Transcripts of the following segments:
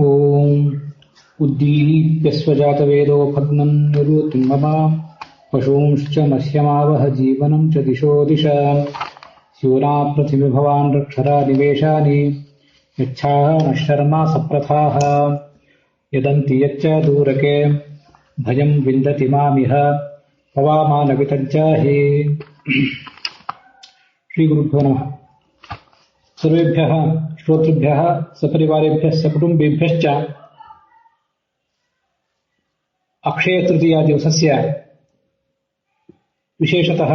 ಓಂ ಉದ್ದೀಪ್ಯಸ್ವಜಾತವೇದೋ ಭಗ್ನಂ ನಿರೂತಿಂ ಮಮ ಪಶೂಂಶ್ಚ ಮಹ್ಯಮಾವಹ ಜೀವನಂ ಚ ದಿಶೋ ದಿಶಾ ಸ್ಯೂನಾ ಪೃಥಿವಿ ಭವಾನ್ ರಕ್ಷರಾ ನಿವೇಶಾನಿ ಯಚ್ಛಾಹ ನಶ್ಶರ್ಮಾ ಸಪ್ರಥಾಹ ಯದಂತಿ ಯಚ್ಚ ದೂರಕೆ ಭಯಂ ವಿಂದತಿ ಮಾಮಿಹ ಪವಾಮಾನ ವಿತಜ್ಜಾಹಿ. ಶ್ರೀ ಗುರುಭ್ಯೋ ನಮಃ. ಸರ್ವೇಭ್ಯಃ ಶ್ರೋತೃಭ್ಯಃ ಸಪರಿವಾರೇಭ್ಯಃ ಸಕುಟುಂಬೇಭ್ಯಶ್ಚ ಅಕ್ಷಯ ತೃತೀಯ ದಿವಸಸ್ಯ ವಿಶೇಷತಃ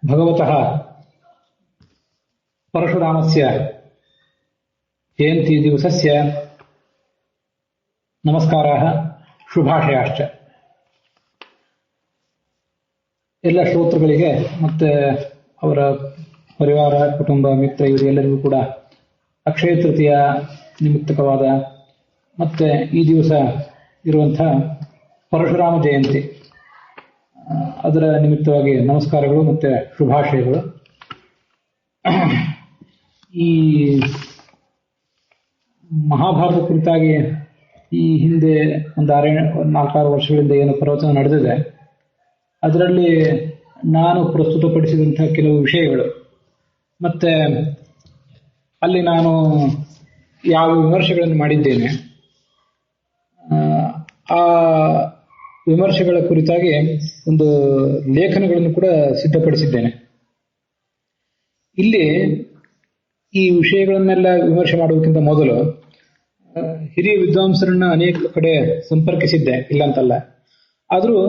ಭಗವತಃ ಪರಶುರಾಮಸ್ಯ ಜಯಂತಿ ದಿವಸಸ್ಯ ನಮಸ್ಕಾರಾಃ ಶುಭಾಶಯಾಶ್ಚ. ಎಲ್ಲ ಶ್ರೋತೃಗಳಿಗೆ ಮತ್ತೆ ಅವರ ಪರಿವಾರ, ಕುಟುಂಬ, ಮಿತ್ರ ಇವರೆಲ್ಲರಿಗೂ ಕೂಡ ಅಕ್ಷಯ ತೃತೀಯ ನಿಮಿತ್ತಕವಾದ ಮತ್ತೆ ಈ ದಿವಸ ಇರುವಂತಹ ಪರಶುರಾಮ ಜಯಂತಿ ಅದರ ನಿಮಿತ್ತವಾಗಿ ನಮಸ್ಕಾರಗಳು ಮತ್ತೆ ಶುಭಾಶಯಗಳು. ಈ ಮಹಾಭಾರತ ಕುರಿತಾಗಿ ಈ ಹಿಂದೆ ಒಂದು 4-6 ವರ್ಷಗಳಿಂದ ಏನು ಪ್ರವಚನ ನಡೆದಿದೆ, ಅದರಲ್ಲಿ ನಾನು ಪ್ರಸ್ತುತಪಡಿಸಿದಂತಹ ಕೆಲವು ವಿಷಯಗಳು ಮತ್ತೆ ಅಲ್ಲಿ ನಾನು ಯಾವ ವಿಮರ್ಶೆಗಳನ್ನು ಮಾಡಿದ್ದೇನೆ ಆ ವಿಮರ್ಶೆಗಳ ಕುರಿತಾಗಿ ಒಂದು ಲೇಖನಗಳನ್ನು ಕೂಡ ಸಿದ್ಧಪಡಿಸಿದ್ದೇನೆ. ಇಲ್ಲಿ ಈ ವಿಷಯಗಳನ್ನೆಲ್ಲ ವಿಮರ್ಶೆ ಮಾಡುವುದಕ್ಕಿಂತ ಮೊದಲು ಹಿರಿಯ ವಿದ್ವಾಂಸರನ್ನ ಅನೇಕ ಕಡೆ ಸಂಪರ್ಕಿಸಿದ್ದೆ, ಇಲ್ಲಂತಲ್ಲ. ಆದರೂ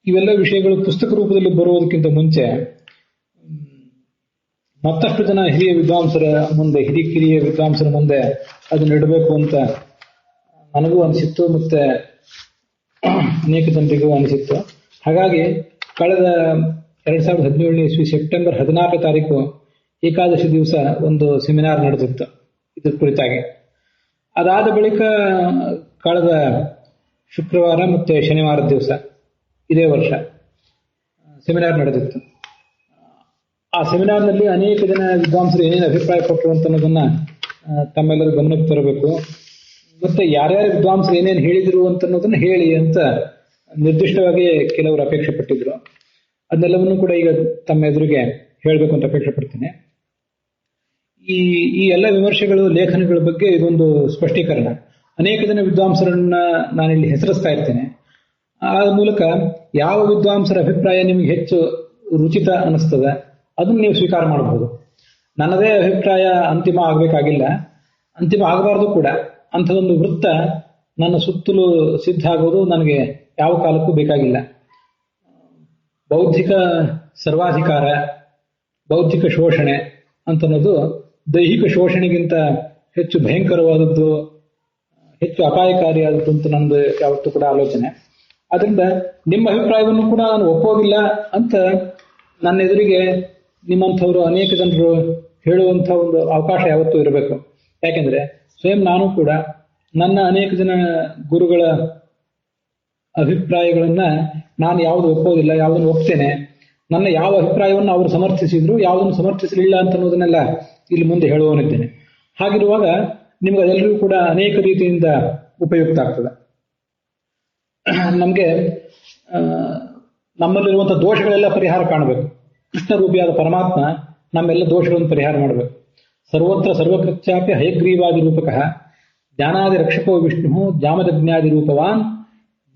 ಇವೆಲ್ಲ ವಿಷಯಗಳು ಪುಸ್ತಕ ರೂಪದಲ್ಲಿ ಬರುವುದಕ್ಕಿಂತ ಮುಂಚೆ ಮತ್ತಷ್ಟು ಜನ ಹಿರಿಯ ವಿದ್ವಾಂಸರ ಮುಂದೆ, ಕಿರಿಯ ವಿದ್ವಾಂಸರ ಮುಂದೆ ಅದನ್ನ ಇಡಬೇಕು ಅಂತ ನನಗೂ ಅನಿಸಿತ್ತು, ಮತ್ತೆ ಅನೇಕ ಜನರಿಗೂ ಅನಿಸಿತ್ತು. ಹಾಗಾಗಿ ಕಳೆದ 2017 ಇಸ್ವಿ ಸೆಪ್ಟೆಂಬರ್ 14 ತಾರೀಕು ಏಕಾದಶಿ ದಿವಸ ಒಂದು ಸೆಮಿನಾರ್ ನಡೆದಿತ್ತು ಇದ್ರ ಕುರಿತಾಗಿ. ಅದಾದ ಬಳಿಕ ಕಳೆದ ಶುಕ್ರವಾರ ಮತ್ತೆ ಶನಿವಾರದ ದಿವಸ ಇದೇ ವರ್ಷ ಸೆಮಿನಾರ್ ನಡೆದಿತ್ತು. ಆ ಸೆಮಿನಾರ್ನಲ್ಲಿ ಅನೇಕ ಜನ ವಿದ್ವಾಂಸರು ಏನೇನು ಅಭಿಪ್ರಾಯ ಕೊಟ್ಟರು ಅಂತ ಅನ್ನೋದನ್ನ ತಮ್ಮೆಲ್ಲರೂ ಗಮನಕ್ಕೆ ತರಬೇಕು. ಮತ್ತೆ ಯಾರ್ಯಾರು ವಿದ್ವಾಂಸರು ಏನೇನು ಹೇಳಿದ್ರು ಅಂತ ಅನ್ನೋದನ್ನ ಹೇಳಿ ಅಂತ ನಿರ್ದಿಷ್ಟವಾಗಿ ಕೆಲವರು ಅಪೇಕ್ಷೆ ಪಟ್ಟಿದ್ರು. ಅದನ್ನೆಲ್ಲವನ್ನೂ ಕೂಡ ಈಗ ತಮ್ಮ ಎದುರಿಗೆ ಹೇಳಬೇಕು ಅಂತ ಅಪೇಕ್ಷೆ ಪಡ್ತೀನಿ. ಈ ಎಲ್ಲ ವಿಮರ್ಶೆಗಳು, ಲೇಖನಗಳ ಬಗ್ಗೆ ಇದೊಂದು ಸ್ಪಷ್ಟೀಕರಣ. ಅನೇಕ ಜನ ವಿದ್ವಾಂಸರನ್ನ ನಾನಿಲ್ಲಿ ಹೆಸರಿಸ್ತಾ ಇರ್ತೇನೆ. ಆ ಮೂಲಕ ಯಾವ ವಿದ್ವಾಂಸರ ಅಭಿಪ್ರಾಯ ನಿಮಗೆ ಹೆಚ್ಚು ರುಚಿತ ಅನಿಸ್ತದೆ ಅದನ್ನು ನೀವು ಸ್ವೀಕಾರ ಮಾಡಬಹುದು. ನನ್ನದೇ ಅಭಿಪ್ರಾಯ ಅಂತಿಮ ಆಗಬೇಕಾಗಿಲ್ಲ, ಅಂತಿಮ ಆಗಬಾರ್ದು ಕೂಡ. ಅಂಥದೊಂದು ವೃತ್ತ ನನ್ನ ಸುತ್ತಲೂ ಸಿದ್ಧ ಆಗೋದು ನನಗೆ ಯಾವ ಕಾಲಕ್ಕೂ ಬೇಕಾಗಿಲ್ಲ. ಬೌದ್ಧಿಕ ಸರ್ವಾಧಿಕಾರ, ಬೌದ್ಧಿಕ ಶೋಷಣೆ ಅಂತನ್ನೋದು ದೈಹಿಕ ಶೋಷಣೆಗಿಂತ ಹೆಚ್ಚು ಭಯಂಕರವಾದದ್ದು, ಹೆಚ್ಚು ಅಪಾಯಕಾರಿಯಾದದ್ದು ಅಂತ ನಂದು ಯಾವತ್ತೂ ಕೂಡ ಆಲೋಚನೆ. ಅದರಿಂದ ನಿಮ್ಮ ಅಭಿಪ್ರಾಯವನ್ನು ಕೂಡ ನಾನು ಒಪ್ಪೋದಿಲ್ಲ ಅಂತ ನನ್ನ ಎದುರಿಗೆ ನಿಮ್ಮಂಥವರು ಅನೇಕ ಜನರು ಹೇಳುವಂಥ ಒಂದು ಅವಕಾಶ ಯಾವತ್ತೂ ಇರಬೇಕು. ಯಾಕೆಂದ್ರೆ ಸ್ವಯಂ ನಾನು ಕೂಡ ನನ್ನ ಅನೇಕ ಜನ ಗುರುಗಳ ಅಭಿಪ್ರಾಯಗಳನ್ನ ನಾನು ಯಾವುದು ಒಪ್ಪೋದಿಲ್ಲ, ಯಾವುದನ್ನು ಒಪ್ತೇನೆ. ನನ್ನ ಯಾವ ಅಭಿಪ್ರಾಯವನ್ನು ಅವರು ಸಮರ್ಥಿಸಿದ್ರು, ಯಾವುದನ್ನು ಸಮರ್ಥಿಸಲಿಲ್ಲ ಅಂತ ಅನ್ನೋದನ್ನೆಲ್ಲ ಇಲ್ಲಿ ಮುಂದೆ ಹೇಳುವವನಿದ್ದೇನೆ. ಹಾಗಿರುವಾಗ ನಿಮ್ಗೆ ಅದೆಲ್ಲರಿಗೂ ಕೂಡ ಅನೇಕ ರೀತಿಯಿಂದ ಉಪಯುಕ್ತ ಆಗ್ತದೆ. ನಮಗೆ ನಮ್ಮಲ್ಲಿರುವಂತಹ ದೋಷಗಳೆಲ್ಲ ಪರಿಹಾರ ಕಾಣಬೇಕು. ಕೃಷ್ಣ ರೂಪಿಯಾದ ಪರಮಾತ್ಮ ನಮ್ಮೆಲ್ಲ ದೋಷಗಳನ್ನು ಪರಿಹಾರ ಮಾಡಬೇಕು. ಸರ್ವತ್ರ ಸರ್ವಕೃತ್ಯಾಪಿ ಹಯಗ್ರೀವಾದಿ ರೂಪಕಃ ಜ್ಞಾನಾದಿ ರಕ್ಷಕೋ ವಿಷ್ಣು ಜಾಮದಜ್ಞಾದಿ ರೂಪವಾನ್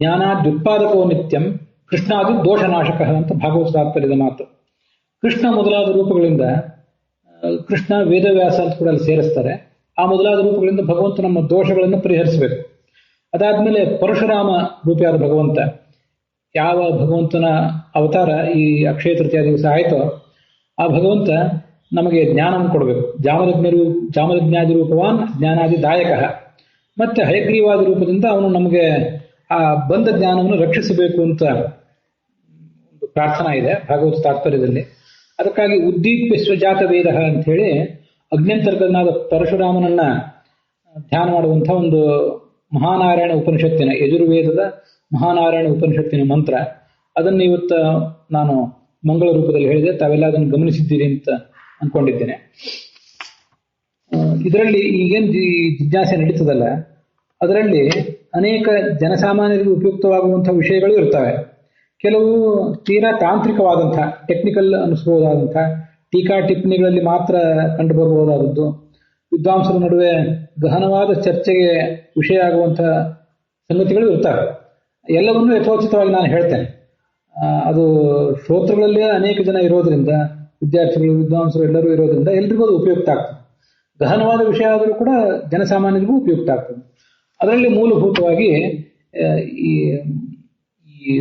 ಜ್ಞಾನಾದ್ಯುತ್ಪಾದಕೋ ನಿತ್ಯಂ ಕೃಷ್ಣಾದಿ ದೋಷನಾಶಕ ಅಂತ ಭಾಗವತ ತಾತ್ಪರ್ಯದ ಮಾತು. ಕೃಷ್ಣ ಮೊದಲಾದ ರೂಪಗಳಿಂದ, ಕೃಷ್ಣ ವೇದವ್ಯಾಸ ಅಂತ ಕೂಡ ಅಲ್ಲಿ ಸೇರಿಸ್ತಾರೆ, ಆ ಮೊದಲಾದ ರೂಪಗಳಿಂದ ಭಗವಂತ ನಮ್ಮ ದೋಷಗಳನ್ನು ಪರಿಹರಿಸಬೇಕು. ಅದಾದ್ಮೇಲೆ ಪರಶುರಾಮ ರೂಪಿಯಾದ ಭಗವಂತ, ಯಾವ ಭಗವಂತನ ಅವತಾರ ಈ ಅಕ್ಷಯ ತೃತೀಯ ದಿವಸ ಆಯಿತೋ ಆ ಭಗವಂತ ನಮಗೆ ಜ್ಞಾನವನ್ನು ಕೊಡಬೇಕು. ಜಾಮದಜ್ಞಾದಿ ರೂಪವಾನ್ ಜ್ಞಾನಾದಿ ದಾಯಕ. ಮತ್ತೆ ಹಯಗ್ರೀವಾದಿ ರೂಪದಿಂದ ಅವನು ನಮಗೆ ಆ ಬಂದ ಜ್ಞಾನವನ್ನು ರಕ್ಷಿಸಬೇಕು ಅಂತ ಒಂದು ಪ್ರಾರ್ಥನಾ ಇದೆ ಭಾಗವತ ತಾತ್ಪರ್ಯದಲ್ಲಿ. ಅದಕ್ಕಾಗಿ ಉದ್ದೀಪ್ಯ ಸ್ವಜಾತ ವೇದ ಅಂತ ಹೇಳಿ ಅಗ್ನ್ಯಂತರ್ಗತನಾದ ಪರಶುರಾಮನನ್ನ ಧ್ಯಾನ ಮಾಡುವಂತಹ ಒಂದು ಮಹಾನಾರಾಯಣ ಉಪನಿಷತ್ತಿನ, ಯಜುರ್ವೇದದ ಮಹಾನಾರಾಯಣ ಉಪನಿಷತ್ತಿನ ಮಂತ್ರ. ಅದನ್ನು ಇವತ್ತು ನಾನು ಮಂಗಳ ರೂಪದಲ್ಲಿ ಹೇಳಿದೆ. ತಾವೆಲ್ಲ ಅದನ್ನು ಗಮನಿಸಿದ್ದೀರಿ ಅಂತ ಅನ್ಕೊಂಡಿದ್ದೇನೆ. ಇದರಲ್ಲಿ ಈಗೇನು ಜಿಜ್ಞಾಸೆ ನಡೀತದಲ್ಲ, ಅದರಲ್ಲಿ ಅನೇಕ ಜನಸಾಮಾನ್ಯರಿಗೆ ಉಪಯುಕ್ತವಾಗುವಂತಹ ವಿಷಯಗಳು ಇರ್ತವೆ. ಕೆಲವು ತೀರಾ ತಾಂತ್ರಿಕವಾದಂತಹ ಟೆಕ್ನಿಕಲ್ ಅನಿಸಬಹುದಾದಂತಹ ಟೀಕಾ ಟಿಪ್ಪಣಿಗಳಲ್ಲಿ ಮಾತ್ರ ಕಂಡು ಬರಬಹುದಾದದ್ದು, ವಿದ್ವಾಂಸರ ನಡುವೆ ಗಹನವಾದ ಚರ್ಚೆಗೆ ವಿಷಯ ಆಗುವಂತಹ ಸಂಗತಿಗಳು ಇರ್ತವೆ. ಎಲ್ಲವನ್ನೂ ಯಥೋಚಿತವಾಗಿ ನಾನು ಹೇಳ್ತೇನೆ. ಅದು ಶ್ರೋತೃಗಳಲ್ಲೇ ಅನೇಕ ಜನ ಇರೋದ್ರಿಂದ, ವಿದ್ಯಾರ್ಥಿಗಳು ವಿದ್ವಾಂಸರು ಎಲ್ಲರೂ ಇರೋದ್ರಿಂದ ಎಲ್ರಿಗೂ ಅದು ಉಪಯುಕ್ತ ಆಗ್ತದೆ. ಗಹನವಾದ ವಿಷಯ ಆದರೂ ಕೂಡ ಜನಸಾಮಾನ್ಯರಿಗೂ ಉಪಯುಕ್ತ ಆಗ್ತದೆ. ಅದರಲ್ಲಿ ಮೂಲಭೂತವಾಗಿ ಈ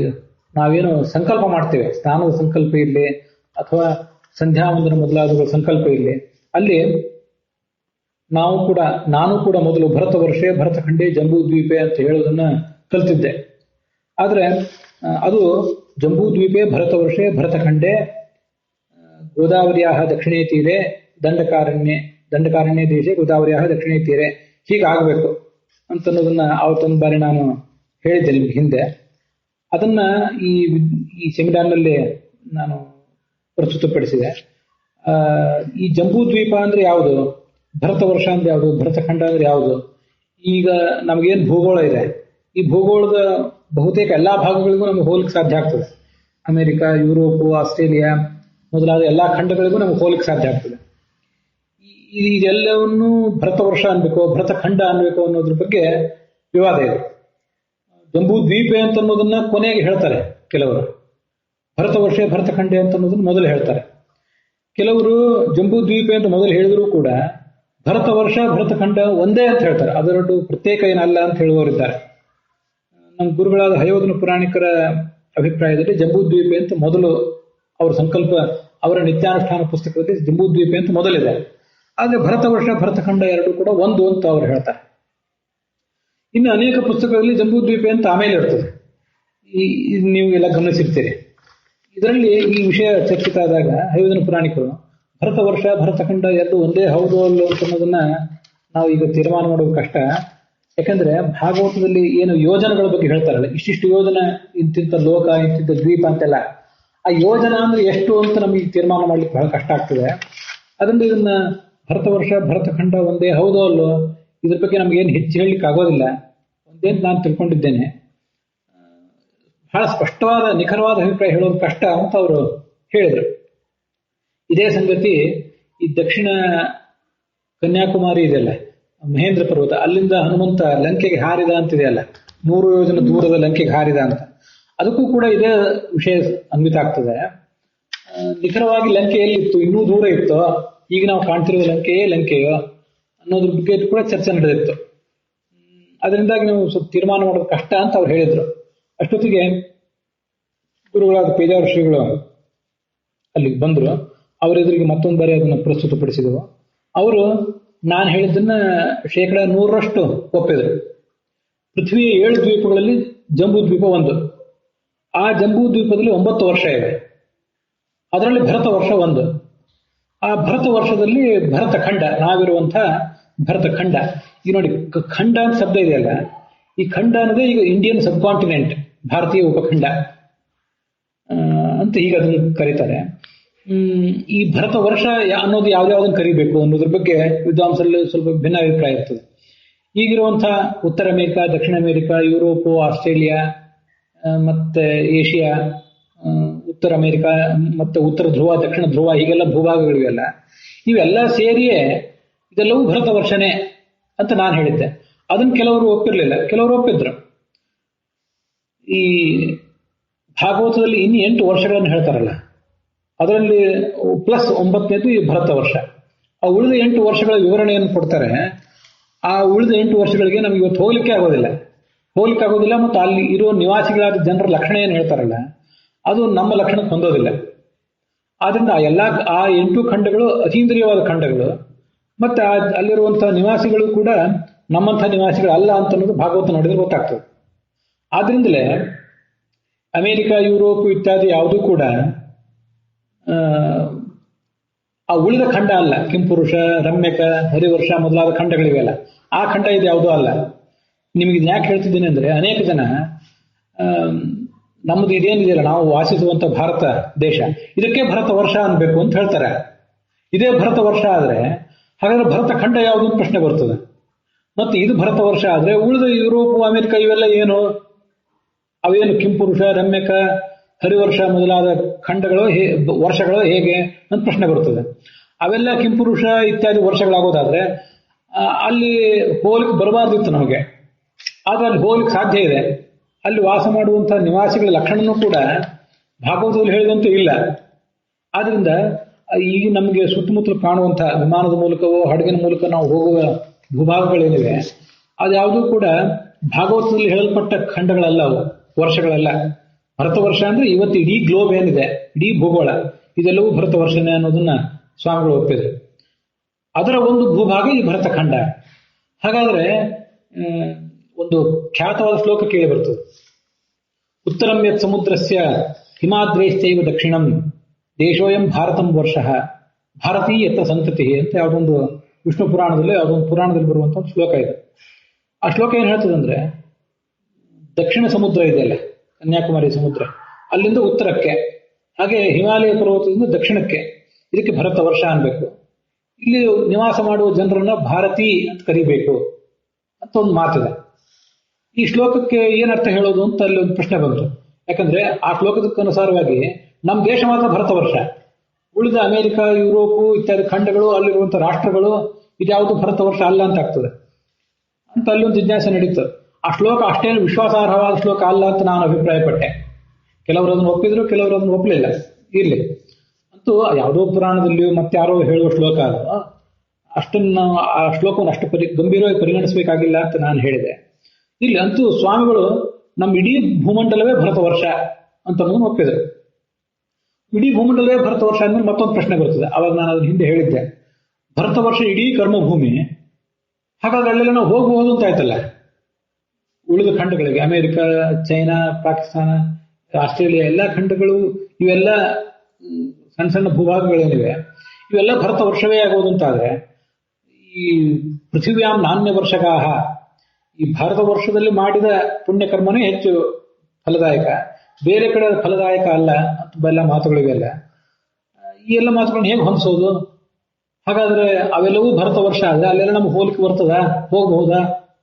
ನಾವೇನು ಸಂಕಲ್ಪ ಮಾಡ್ತೇವೆ, ಸ್ನಾನದ ಸಂಕಲ್ಪ ಇರಲಿ ಅಥವಾ ಸಂಧ್ಯಾ ವಂದನ ಮೊದಲಾದವುಗಳ ಸಂಕಲ್ಪ ಇರಲಿ, ಅಲ್ಲಿ ನಾನು ಕೂಡ ಮೊದಲು ಭರತ ವರ್ಷೆ ಭರತಖಂಡೇ ಜಂಬೂ ದ್ವೀಪೆ ಅಂತ ಹೇಳೋದನ್ನ ಕಲ್ತಿದ್ದೆ. ಆದ್ರೆ ಅದು ಜಂಬೂ ದ್ವೀಪೆ ಭರತ ವರ್ಷೆ ಭರತಖಂಡೇ ಗೋದಾವರಿಯ ದಕ್ಷಿಣೇ ತೀರೆ ದಂಡಕಾರಣ್ಯ ದೇಶೆ ಗೋದಾವರಿಯ ದಕ್ಷಿಣೇ ತೀರೆ ಹೀಗಾಗಬೇಕು ಅಂತನ್ನೋದನ್ನ ಅವತ್ತೊಂದು ಬಾರಿ ನಾನು ಹೇಳಿದ್ದೆ ನಿಮ್ಗೆ ಹಿಂದೆ. ಅದನ್ನ ಈ ಸೆಮಿನಾರ್ನಲ್ಲಿ ನಾನು ಪ್ರಸ್ತುತಪಡಿಸಿದೆ. ಈ ಜಂಬೂ ದ್ವೀಪ ಅಂದ್ರೆ ಯಾವುದು, ಭರತ ವರ್ಷ ಅಂದ್ರೆ ಯಾವುದು, ಭರತಖಂಡ ಅಂದ್ರೆ ಯಾವುದು? ಈಗ ನಮಗೇನು ಭೂಗೋಳ ಇದೆ, ಈ ಭೂಗೋಳದ ಬಹುತೇಕ ಎಲ್ಲಾ ಭಾಗಗಳಿಗೂ ನಮಗೆ ಹೋಲಿಕ್ಕೆ ಸಾಧ್ಯ ಆಗ್ತದೆ. ಅಮೆರಿಕ, ಯುರೋಪ್, ಆಸ್ಟ್ರೇಲಿಯಾ ಮೊದಲಾದ ಎಲ್ಲಾ ಖಂಡಗಳಿಗೂ ನಮಗೆ ಹೋಲಿಕ್ಕೆ ಸಾಧ್ಯ ಆಗ್ತದೆ. ಇದೆಲ್ಲವನ್ನೂ ಭರತ ವರ್ಷ ಅನ್ಬೇಕು, ಭರತಖಂಡ ಅನ್ಬೇಕು ಅನ್ನೋದ್ರ ಬಗ್ಗೆ ವಿವಾದ ಇದೆ. ಜಂಬೂ ದ್ವೀಪೆ ಅಂತ ಅನ್ನೋದನ್ನ ಕೊನೆಗೆ ಹೇಳ್ತಾರೆ ಕೆಲವರು, ಭರತ ವರ್ಷ ಭರತಖಂಡೆ ಅಂತ ಅನ್ನೋದನ್ನ ಮೊದಲು ಹೇಳ್ತಾರೆ. ಕೆಲವರು ಜಂಬೂ ದ್ವೀಪೆ ಅಂತ ಮೊದಲು ಹೇಳಿದ್ರು ಕೂಡ ಭರತ ವರ್ಷ ಭರತಖಂಡ ಒಂದೇ ಅಂತ ಹೇಳ್ತಾರೆ, ಅದರೊಟ್ಟು ಪ್ರತ್ಯೇಕ ಏನಲ್ಲ ಅಂತ ಹೇಳುವವರಿದ್ದಾರೆ. ನಮ್ಮ ಗುರುಗಳಾದ ಹಯೋಧನ ಪುರಾಣಿಕರ ಅಭಿಪ್ರಾಯದಲ್ಲಿ ಜಂಬೂ ದ್ವೀಪೆ ಅಂತ ಮೊದಲು ಅವರ ಸಂಕಲ್ಪ, ಅವರ ನಿತ್ಯಾನುಷ್ಠಾನ ಪುಸ್ತಕದಲ್ಲಿ ಜಂಬೂ ದ್ವೀಪೆ ಅಂತ ಮೊದಲಿದೆ. ಆದ್ರೆ ಭರತ ವರ್ಷ ಭರತಖಂಡ ಎರಡು ಕೂಡ ಒಂದು ಅಂತ ಅವರು ಹೇಳ್ತಾರೆ. ಇನ್ನು ಅನೇಕ ಪುಸ್ತಕಗಳಲ್ಲಿ ಜಂಬೂ ದ್ವೀಪೆ ಅಂತ ಆಮೇಲೆ ಇರ್ತದೆ. ನೀವು ಎಲ್ಲ ಗಮನಿಸಿರ್ತೀರಿ. ಇದರಲ್ಲಿ ಈ ವಿಷಯ ಚರ್ಚಿತ ಆದಾಗ ಹಯೋಧನ ಪುರಾಣಿಕರು ಭರತ ವರ್ಷ ಭರತಖಂಡ ಎರಡು ಒಂದೇ ಹೌದು ಅಲ್ಲೋ ಅಂತ ಅನ್ನೋದನ್ನ ನಾವು ಈಗ ತೀರ್ಮಾನ ಮಾಡೋದು ಕಷ್ಟ. ಯಾಕಂದ್ರೆ ಭಾಗವತದಲ್ಲಿ ಏನು ಯೋಜನೆಗಳ ಬಗ್ಗೆ ಹೇಳ್ತಾರಲ್ಲ, ಇಷ್ಟಿಷ್ಟು ಯೋಜನೆ, ಇಂತಿಂತ ಲೋಕ, ಇಂತಿಂತ ದ್ವೀಪ ಅಂತೆಲ್ಲ, ಆ ಯೋಜನಾ ಅಂದ್ರೆ ಎಷ್ಟು ಅಂತ ನಮಗೆ ತೀರ್ಮಾನ ಮಾಡ್ಲಿಕ್ಕೆ ಬಹಳ ಕಷ್ಟ ಆಗ್ತದೆ. ಅದರಿಂದ ಇದನ್ನ ಭರತ ವರ್ಷ ಭರತಖಂಡ ಒಂದೇ ಹೌದೋ ಅಲ್ಲೋ ಇದ್ರ ಬಗ್ಗೆ ನಮ್ಗೆ ಏನು ಹೆಚ್ಚು ಹೇಳಲಿಕ್ಕೆ ಆಗೋದಿಲ್ಲ, ಒಂದೇ ಅಂತ ನಾನು ತಿಳ್ಕೊಂಡಿದ್ದೇನೆ. ಬಹಳ ಸ್ಪಷ್ಟವಾದ ನಿಖರವಾದ ಅಭಿಪ್ರಾಯ ಹೇಳೋದು ಕಷ್ಟ ಅಂತ ಅವರು ಹೇಳಿದರು. ಇದೇ ಸಂಗತಿ ಈ ದಕ್ಷಿಣ ಕನ್ಯಾಕುಮಾರಿ ಇದೆಯಲ್ಲ, ಮಹೇಂದ್ರ ಪರ್ವತ, ಅಲ್ಲಿಂದ ಹನುಮಂತ ಲಂಕೆಗೆ ಹಾರಿದ ಅಂತಿದೆಯಲ್ಲ, 100 ಯೋಜನೆ ದೂರದ ಲಂಕೆಗೆ ಹಾರಿದ ಅಂತ, ಅದಕ್ಕೂ ಕೂಡ ಇದೇ ವಿಷಯ ಅನ್ವಿತ ಆಗ್ತದೆ. ನಿಖರವಾಗಿ ಲಂಕೆ ಎಲ್ಲಿತ್ತು, ಇನ್ನೂ ದೂರ ಇತ್ತು, ಈಗ ನಾವು ಕಾಣ್ತಿರುವ ಲಂಕೆಯೋ ಅನ್ನೋದ್ರ ಬಗ್ಗೆ ಕೂಡ ಚರ್ಚೆ ನಡೆದಿತ್ತು. ಅದರಿಂದಾಗಿ ನಾವು ಸ್ವಲ್ಪ ತೀರ್ಮಾನ ಮಾಡೋದು ಕಷ್ಟ ಅಂತ ಅವ್ರು ಹೇಳಿದ್ರು. ಅಷ್ಟೊತ್ತಿಗೆ ಗುರುಗಳಾದ ಪೇಜಾವರ ಶ್ರೀಗಳು ಅಲ್ಲಿಗೆ ಬಂದ್ರು. ಅವರೆದುರಿಗೆ ಮತ್ತೊಂದು ಬಾರಿ ಅದನ್ನು ಪ್ರಸ್ತುತಪಡಿಸಿದವು. ಅವರು ನಾನು ಹೇಳಿದ್ದನ್ನ 100% ಒಪ್ಪಿದ್ರು. ಪೃಥ್ವಿಯ 7 ದ್ವೀಪಗಳಲ್ಲಿ ಜಂಬೂ ದ್ವೀಪ ಒಂದು. ಆ ಜಂಬೂ ದ್ವೀಪದಲ್ಲಿ 9 ವರ್ಷ ಇವೆ. ಅದರಲ್ಲಿ ಭರತ ವರ್ಷ ಒಂದು. ಆ ಭರತ ವರ್ಷದಲ್ಲಿ ಭರತಖಂಡ, ನಾವಿರುವಂತಹ ಭರತಖಂಡ, ಈಗ ನೋಡಿ ಖಂಡ ಅಂತ ಶಬ್ದ ಇದೆಯಲ್ಲ, ಈ ಖಂಡ ಅನ್ನೋದೇ ಈಗ ಇಂಡಿಯನ್ ಸಬ್ ಕಾಂಟಿನೆಂಟ್, ಭಾರತೀಯ ಉಪಖಂಡ ಅಂತ ಈಗ ಅದನ್ನು ಕರೀತಾರೆ. ಈ ಭರತ ವರ್ಷ ಅನ್ನೋದು ಯಾವ್ದಾವುದನ್ನು ಕರಿಬೇಕು ಅನ್ನೋದ್ರ ಬಗ್ಗೆ ವಿದ್ವಾಂಸರಲ್ಲಿ ಸ್ವಲ್ಪ ಭಿನ್ನ ಅಭಿಪ್ರಾಯ ಇರ್ತದೆ. ಈಗಿರುವಂತಹ ಉತ್ತರ ಅಮೆರಿಕ, ದಕ್ಷಿಣ ಅಮೆರಿಕ, ಯುರೋಪು, ಆಸ್ಟ್ರೇಲಿಯಾ, ಮತ್ತೆ ಏಷ್ಯಾ, ಉತ್ತರ ಅಮೆರಿಕ, ಮತ್ತೆ ಉತ್ತರ ಧ್ರುವ, ದಕ್ಷಿಣ ಧ್ರುವ, ಹೀಗೆಲ್ಲ ಭೂಭಾಗಗಳಿವೆಲ್ಲ, ಇವೆಲ್ಲ ಸೇರಿಯೇ ಇದೆಲ್ಲವೂ ಭರತ ವರ್ಷನೇ ಅಂತ ನಾನು ಹೇಳಿದ್ದೆ. ಅದನ್ನು ಕೆಲವರು ಒಪ್ಪಿರ್ಲಿಲ್ಲ, ಕೆಲವರು ಒಪ್ಪಿದ್ರು. ಈ ಭಾಗವತದಲ್ಲಿ ಇನ್ನು 8 ವರ್ಷಗಳನ್ನು ಹೇಳ್ತಾರಲ್ಲ, ಅದರಲ್ಲಿ ಪ್ಲಸ್ 9ನೇದು ಈ ಭರತ ವರ್ಷ. ಆ ಉಳಿದ 8 ವರ್ಷಗಳ ವಿವರಣೆಯನ್ನು ಕೊಡ್ತಾರೆ. ಆ ಉಳಿದ 8 ವರ್ಷಗಳಿಗೆ ನಮ್ಗೆ ಇವತ್ತು ಹೋಗ್ಲಿಕ್ಕೆ ಆಗೋದಿಲ್ಲ, ಮತ್ತು ಅಲ್ಲಿ ಇರೋ ನಿವಾಸಿಗಳಾದ ಜನರ ಲಕ್ಷಣ ಏನು ಹೇಳ್ತಾರಲ್ಲ, ಅದು ನಮ್ಮ ಲಕ್ಷಣಕ್ಕೆ ಹೊಂದೋದಿಲ್ಲ. ಆದ್ರಿಂದ ಆ 8 ಖಂಡಗಳು ಅತೀಂದ್ರಿಯವಾದ ಖಂಡಗಳು, ಮತ್ತೆ ಅಲ್ಲಿರುವಂತಹ ನಿವಾಸಿಗಳು ಕೂಡ ನಮ್ಮಂತಹ ನಿವಾಸಿಗಳು ಅಲ್ಲ ಅಂತ ಅನ್ನೋದು ಭಾಗವತ ನೋಡಿದ್ರೆ ಗೊತ್ತಾಗ್ತದೆ. ಆದ್ರಿಂದಲೇ ಅಮೆರಿಕ, ಯುರೋಪ್ ಇತ್ಯಾದಿ ಯಾವುದೂ ಕೂಡ ಆ ಉಳಿದ ಖಂಡ ಅಲ್ಲ. ಕಿಂಪುರುಷ, ರಮ್ಯಕ, ಹರಿವರ್ಷ ಮೊದಲಾದ ಖಂಡಗಳಿವೆಯಲ್ಲ, ಆ ಖಂಡ ಇದು ಯಾವುದೂ ಅಲ್ಲ. ನಿಮಗೆ ಯಾಕೆ ಹೇಳ್ತಿದ್ದೀನಿ ಅಂದ್ರೆ, ಅನೇಕ ಜನ ನಮ್ದು ಇದೇನಿದೆಯಲ್ಲ, ನಾವು ವಾಸಿಸುವಂತ ಭಾರತ ದೇಶ, ಇದಕ್ಕೆ ಭರತ ವರ್ಷ ಅನ್ಬೇಕು ಅಂತ ಹೇಳ್ತಾರೆ. ಇದೇ ಭರತ ವರ್ಷ ಆದ್ರೆ ಹಾಗಾದ್ರೆ ಭರತ ಖಂಡ ಯಾವುದು ಅಂತ ಪ್ರಶ್ನೆ ಬರ್ತದೆ. ಮತ್ತೆ ಇದು ಭರತ ವರ್ಷ ಆದ್ರೆ ಉಳಿದ ಯುರೋಪ್ ಅಮೆರಿಕ ಇವೆಲ್ಲ ಏನು? ಅವೇನು ಕಿಂಪುರುಷ, ರಮ್ಯಕ, ಹರಿವರ್ಷ ಮೊದಲಾದ ಖಂಡಗಳು ವರ್ಷಗಳು ಹೇಗೆ ಅಂತ ಪ್ರಶ್ನೆ ಬರ್ತದೆ. ಅವೆಲ್ಲ ಕಿಂಪುರುಷ ಇತ್ಯಾದಿ ವರ್ಷಗಳಾಗೋದಾದ್ರೆ ಅಲ್ಲಿ ಹೋಲಿಕೆ ಬರಬಾರ್ದಿತ್ತು ನಮಗೆ. ಆದ್ರೆ ಅಲ್ಲಿ ಹೋಲಿಕೆ ಸಾಧ್ಯ ಇದೆ. ಅಲ್ಲಿ ವಾಸ ಮಾಡುವಂತಹ ನಿವಾಸಿಗಳ ಲಕ್ಷಣನೂ ಕೂಡ ಭಾಗವತದಲ್ಲಿ ಹೇಳಿದಂತೆ ಇಲ್ಲ. ಆದ್ರಿಂದ ಈಗ ನಮಗೆ ಸುತ್ತಮುತ್ತಲು ಕಾಣುವಂತಹ ವಿಮಾನದ ಮೂಲಕವೋ ಹಡಗಿನ ಮೂಲಕ ನಾವು ಹೋಗುವ ಭೂಭಾಗಗಳೇನಿವೆ ಅದ್ಯಾವುದೂ ಕೂಡ ಭಾಗವತದಲ್ಲಿ ಹೇಳಲ್ಪಟ್ಟ ಖಂಡಗಳಲ್ಲ, ಅವು ವರ್ಷಗಳಲ್ಲ. ಭರತ ವರ್ಷ ಅಂದ್ರೆ ಇವತ್ತು ಇಡೀ ಗ್ಲೋಬ್ ಏನಿದೆ, ಇಡೀ ಭೂಗೋಳ, ಇದೆಲ್ಲವೂ ಭರತ ವರ್ಷನೇ ಅನ್ನೋದನ್ನ ಸ್ವಾಮಿಗಳು ಒಪ್ಪಿದ್ರು. ಅದರ ಒಂದು ಭೂಭಾಗ ಈ ಭರತ ಖಂಡ. ಹಾಗಾದ್ರೆ ಒಂದು ಖ್ಯಾತವಾದ ಶ್ಲೋಕ ಕೇಳಿ ಬರ್ತದೆ. ಉತ್ತರಂ ಯತ್ ಸಮುದ್ರಸ್ಯ ಹಿಮಾದ್ರೈಶ್ಚೈವ ದಕ್ಷಿಣಂ ದೇಶೋಯಂ ಭಾರತಂ ವರ್ಷ ಭಾರತೀ ಯತ್ರ ಸಂತತಿ ಅಂತ ಯಾವುದೊಂದು ವಿಷ್ಣು ಪುರಾಣದಲ್ಲಿ ಯಾವುದೊಂದು ಪುರಾಣದಲ್ಲಿ ಬರುವಂತ ಒಂದು ಶ್ಲೋಕ ಇದೆ. ಆ ಶ್ಲೋಕ ಏನ್ ಹೇಳ್ತದಂದ್ರೆ, ದಕ್ಷಿಣ ಸಮುದ್ರ ಇದೆಯಲ್ಲ, ಕನ್ಯಾಕುಮಾರಿ ಸಮುದ್ರ, ಅಲ್ಲಿಂದ ಉತ್ತರಕ್ಕೆ, ಹಾಗೆ ಹಿಮಾಲಯ ಪರ್ವತದಿಂದ ದಕ್ಷಿಣಕ್ಕೆ, ಇದಕ್ಕೆ ಭರತ ವರ್ಷ ಅನ್ಬೇಕು. ಇಲ್ಲಿ ನಿವಾಸ ಮಾಡುವ ಜನರನ್ನ ಭಾರತೀ ಅಂತ ಕರಿಬೇಕು ಅಂತ ಒಂದು ಮಾತಿದೆ. ಈ ಶ್ಲೋಕಕ್ಕೆ ಏನರ್ಥ ಹೇಳೋದು ಅಂತ ಅಲ್ಲಿ ಒಂದು ಪ್ರಶ್ನೆ ಬಂತು. ಯಾಕಂದ್ರೆ ಆ ಶ್ಲೋಕದಕ್ಕನುಸಾರವಾಗಿ ನಮ್ಮ ದೇಶ ಮಾತ್ರ ಭರತ ವರ್ಷ, ಉಳಿದ ಅಮೆರಿಕ, ಯುರೋಪು ಇತ್ಯಾದಿ ಖಂಡಗಳು, ಅಲ್ಲಿರುವಂತಹ ರಾಷ್ಟ್ರಗಳು ಇದ್ಯಾವುದು ಭರತ ವರ್ಷ ಅಲ್ಲ ಅಂತ ಆಗ್ತದೆ ಅಂತ ಅಲ್ಲಿ ಒಂದು ಜಿಜ್ಞಾಸೆ ನಡೀತು. ಆ ಶ್ಲೋಕ ಅಷ್ಟೇನು ವಿಶ್ವಾಸಾರ್ಹವಾದ ಶ್ಲೋಕ ಅಲ್ಲ ಅಂತ ನಾನು ಅಭಿಪ್ರಾಯಪಟ್ಟೆ. ಕೆಲವರು ಅದನ್ನು ಒಪ್ಪಿದ್ರು, ಕೆಲವರು ಅದನ್ನು ಒಪ್ಪಲಿಲ್ಲ. ಇರ್ಲಿ, ಅಂತೂ ಯಾವುದೋ ಪುರಾಣದಲ್ಲಿಯೂ ಮತ್ತೆ ಯಾರೋ ಹೇಳುವ ಶ್ಲೋಕ ಅದು, ಅಷ್ಟನ್ನು ಆ ಶ್ಲೋಕವನ್ನು ಅಷ್ಟು ಗಂಭೀರವಾಗಿ ಪರಿಗಣಿಸಬೇಕಾಗಿಲ್ಲ ಅಂತ ನಾನು ಹೇಳಿದೆ. ಇಲ್ಲಿ ಅಂತೂ ಸ್ವಾಮಿಗಳು ನಮ್ಮ ಇಡೀ ಭೂಮಂಡಲವೇ ಭರತ ವರ್ಷ ಅಂತ ಒಪ್ಪಿದರು. ಇಡೀ ಭೂಮಂಡಲವೇ ಭರತ ವರ್ಷ ಅಂದ್ರೆ ಮತ್ತೊಂದು ಪ್ರಶ್ನೆ ಬರ್ತದೆ. ಅವಾಗ ನಾನು ಅದನ್ನ ಹಿಂದೆ ಹೇಳಿದ್ದೆ, ಭರತ ವರ್ಷ ಇಡೀ ಕರ್ಮಭೂಮಿ, ಹಾಗಾದ್ರೆ ಅಲ್ಲೆಲ್ಲ ನಾವು ಹೋಗಬಹುದು ಅಂತ ಆಯ್ತಲ್ಲ. ಉಳಿದ ಖಂಡಗಳಿಗೆ ಅಮೆರಿಕ, ಚೈನಾ, ಪಾಕಿಸ್ತಾನ, ಆಸ್ಟ್ರೇಲಿಯಾ ಎಲ್ಲ ಖಂಡಗಳು, ಇವೆಲ್ಲ ಸಣ್ಣ ಸಣ್ಣ ಭೂಭಾಗಗಳೇನಿವೆ ಇವೆಲ್ಲ ಭರತ ವರ್ಷವೇ ಆಗೋದು ಅಂತಾದ್ರೆ, ಈ ಪೃಥಿವ್ಯಾಂ ನಾಣ್ಯ ವರ್ಷಗಾಹ, ಈ ಭಾರತ ವರ್ಷದಲ್ಲಿ ಮಾಡಿದ ಪುಣ್ಯಕರ್ಮನೇ ಹೆಚ್ಚು ಫಲದಾಯಕ, ಬೇರೆ ಕಡೆ ಫಲದಾಯಕ ಅಲ್ಲ ಅಂತ ಎಲ್ಲ ಮಾತುಗಳಿವೆಲ್ಲ. ಈ ಎಲ್ಲ ಮಾತುಗಳನ್ನ ಹೇಗೆ ಹೊಂದಿಸೋದು? ಹಾಗಾದ್ರೆ ಅವೆಲ್ಲವೂ ಭರತ ವರ್ಷ ಆದ್ರೆ ಅಲ್ಲೆಲ್ಲ ನಮ್ಗೆ ಹೋಲಿಕೆ ಬರ್ತದಾ, ಹೋಗಬಹುದಾ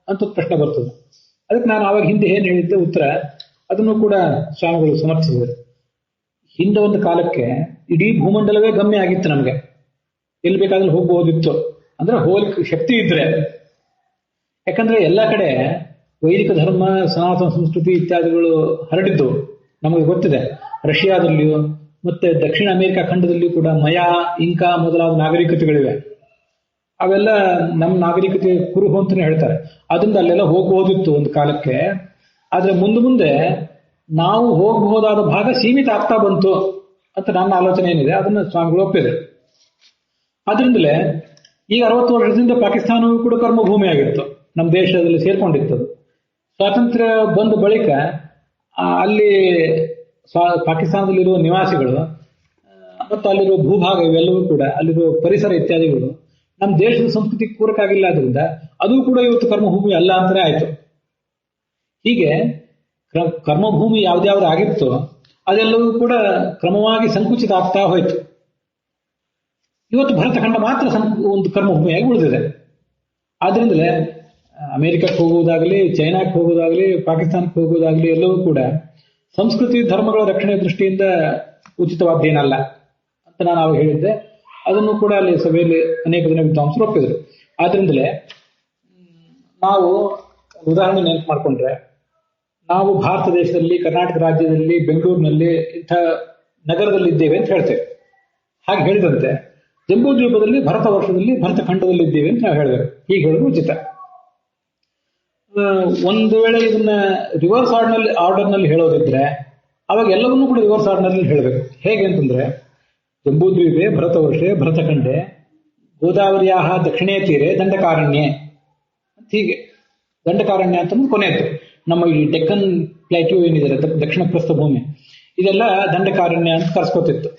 ಅಂತ ಪ್ರಶ್ನೆ ಬರ್ತದೆ. ಅದಕ್ಕೆ ನಾನು ಆವಾಗ ಹಿಂದೆ ಏನ್ ಹೇಳಿದ್ದೆ ಉತ್ತರ, ಅದನ್ನು ಕೂಡ ಸ್ವಾಮಿಗಳು ಸಮರ್ಥಿಸಿದರು. ಹಿಂದೆ ಒಂದು ಕಾಲಕ್ಕೆ ಇಡೀ ಭೂಮಂಡಲವೇ ಗಮ್ಯ ಆಗಿತ್ತು ನಮ್ಗೆ, ಎಲ್ಲಿ ಬೇಕಾದ್ರೂ ಹೋಗಬಹುದಿತ್ತು, ಅಂದ್ರೆ ಹೋಲಿಕೆ ಶಕ್ತಿ ಇದ್ರೆ. ಯಾಕಂದ್ರೆ ಎಲ್ಲ ಕಡೆ ವೈದಿಕ ಧರ್ಮ, ಸನಾತನ ಸಂಸ್ಕೃತಿ ಇತ್ಯಾದಿಗಳು ಹರಡಿದ್ದು ನಮಗೆ ಗೊತ್ತಿದೆ. ರಷ್ಯಾದಲ್ಲಿಯೂ ಮತ್ತೆ ದಕ್ಷಿಣ ಅಮೆರಿಕ ಖಂಡದಲ್ಲಿಯೂ ಕೂಡ ಮಯಾ, ಇಂಕಾ ಮೊದಲಾದ ನಾಗರಿಕತೆಗಳಿವೆ. ಅವೆಲ್ಲ ನಮ್ಮ ನಾಗರಿಕತೆ ಕುರುಹು ಅಂತಾನೆ ಹೇಳ್ತಾರೆ. ಅದರಿಂದ ಅಲ್ಲೆಲ್ಲ ಹೋಗಬಹುದಿತ್ತು ಒಂದು ಕಾಲಕ್ಕೆ. ಆದ್ರೆ ಮುಂದೆ ನಾವು ಹೋಗಬಹುದಾದ ಭಾಗ ಸೀಮಿತ ಆಗ್ತಾ ಬಂತು ಅಂತ ನನ್ನ ಆಲೋಚನೆ ಏನಿದೆ, ಅದನ್ನ ಸ್ವಾಮಿಗಳು ಒಪ್ಪಿದೆ. ಆದ್ರಿಂದಲೇ ಈಗ 60 ವರ್ಷದಿಂದ ಪಾಕಿಸ್ತಾನವೂ ಕೂಡ ಕರ್ಮಭೂಮಿ ಆಗಿತ್ತು, ನಮ್ಮ ದೇಶದಲ್ಲಿ ಸೇರ್ಕೊಂಡಿತ್ತು. ಸ್ವಾತಂತ್ರ್ಯ ಬಂದ ಬಳಿಕ ಅಲ್ಲಿ ಪಾಕಿಸ್ತಾನದಲ್ಲಿರುವ ನಿವಾಸಿಗಳು ಮತ್ತು ಅಲ್ಲಿರುವ ಭೂಭಾಗ ಇವೆಲ್ಲವೂ ಕೂಡ, ಅಲ್ಲಿರುವ ಪರಿಸರ ಇತ್ಯಾದಿಗಳು ನಮ್ಮ ದೇಶದ ಸಂಸ್ಕೃತಿಗೆ ಪೂರಕ ಆಗಿಲ್ಲ. ಆದ್ರಿಂದ ಅದು ಕೂಡ ಇವತ್ತು ಕರ್ಮಭೂಮಿ ಅಲ್ಲ ಅಂತಾನೆ ಆಯ್ತು. ಹೀಗೆ ಕರ್ಮಭೂಮಿ ಯಾವ್ದ್ಯಾವ್ದು ಆಗಿತ್ತು ಅದೆಲ್ಲವೂ ಕೂಡ ಕ್ರಮವಾಗಿ ಸಂಕುಚಿತ ಆಗ್ತಾ ಹೋಯ್ತು. ಇವತ್ತು ಭರತಖಂಡ ಮಾತ್ರ ಒಂದು ಕರ್ಮಭೂಮಿಯಾಗಿ ಉಳಿದಿದೆ. ಆದ್ರಿಂದಲೇ ಅಮೆರಿಕಕ್ಕೆ ಹೋಗುವುದಾಗಲಿ, ಚೈನಾಕ್ಕೆ ಹೋಗುವುದಾಗಲಿ, ಪಾಕಿಸ್ತಾನಕ್ಕೆ ಹೋಗುವುದಾಗಲಿ ಎಲ್ಲವೂ ಕೂಡ ಸಂಸ್ಕೃತಿ ಧರ್ಮಗಳ ರಕ್ಷಣೆ ದೃಷ್ಟಿಯಿಂದ ಉಚಿತವಾದ್ದೇನಲ್ಲ ಅಂತ ನಾನು ಅವಾಗ ಹೇಳಿದ್ದೆ. ಅದನ್ನು ಕೂಡ ಅಲ್ಲಿ ಸಭೆಯಲ್ಲಿ ಅನೇಕ ಜನ ವಿದ್ವಾಂಸರು ಒಪ್ಪಿದರು. ಆದ್ರಿಂದಲೇ ನಾವು ಉದಾಹರಣೆ ನೆನಪು ಮಾಡಿಕೊಂಡ್ರೆ, ನಾವು ಭಾರತ ದೇಶದಲ್ಲಿ, ಕರ್ನಾಟಕ ರಾಜ್ಯದಲ್ಲಿ, ಬೆಂಗಳೂರಿನಲ್ಲಿ ಇಂಥ ನಗರದಲ್ಲಿ ಇದ್ದೇವೆ ಅಂತ ಹೇಳ್ತೇವೆ. ಹಾಗೆ ಹೇಳಿದಂತೆ ಜಂಬೂ ದ್ವೀಪದಲ್ಲಿ ಭರತ ವರ್ಷದಲ್ಲಿ ಭರತ ಖಂಡದಲ್ಲಿ ಇದ್ದೇವೆ ಅಂತ ನಾವು ಹೇಳಬೇಕು. ಹೀಗೆ ಹೇಳೋದು ಉಚಿತ. ಒಂದು ವೇಳೆ ಇದನ್ನ ರಿವರ್ಸ್ ಆರ್ಡರ್ ನಲ್ಲಿ ಹೇಳೋದಿದ್ರೆ ಅವಾಗ ಎಲ್ಲವನ್ನೂ ಕೂಡ ರಿವರ್ಸ್ ಆರ್ಡರ್ ನಲ್ಲಿ ಹೇಳಬೇಕು. ಹೇಗೆ ಅಂತಂದ್ರೆ, ಜಂಬೂ ದ್ವೀಪೆ ಭರತ ವರ್ಷೆ ಭರತಖಂಡೆ ಗೋದಾವರಿಯ ದಕ್ಷಿಣೇ ತೀರೆ ದಂಡಕಾರಣ್ಯ, ಹೀಗೆ ದಂಡಕಾರಣ್ಯ ಅಂತಂದ್ರೆ ಕೊನೆಯದು. ನಮ್ಮ ಈ ಡೆಕ್ಕನ್ ಪ್ಲಾಟ್ಯೂ ಏನಿದೆ, ದಕ್ಷಿಣ ಪ್ರಸ್ಥಭೂಮಿ, ಇದೆಲ್ಲ ದಂಡಕಾರಣ್ಯ ಅಂತ ಕರ್ಸ್ಕೊತಿತ್ತು.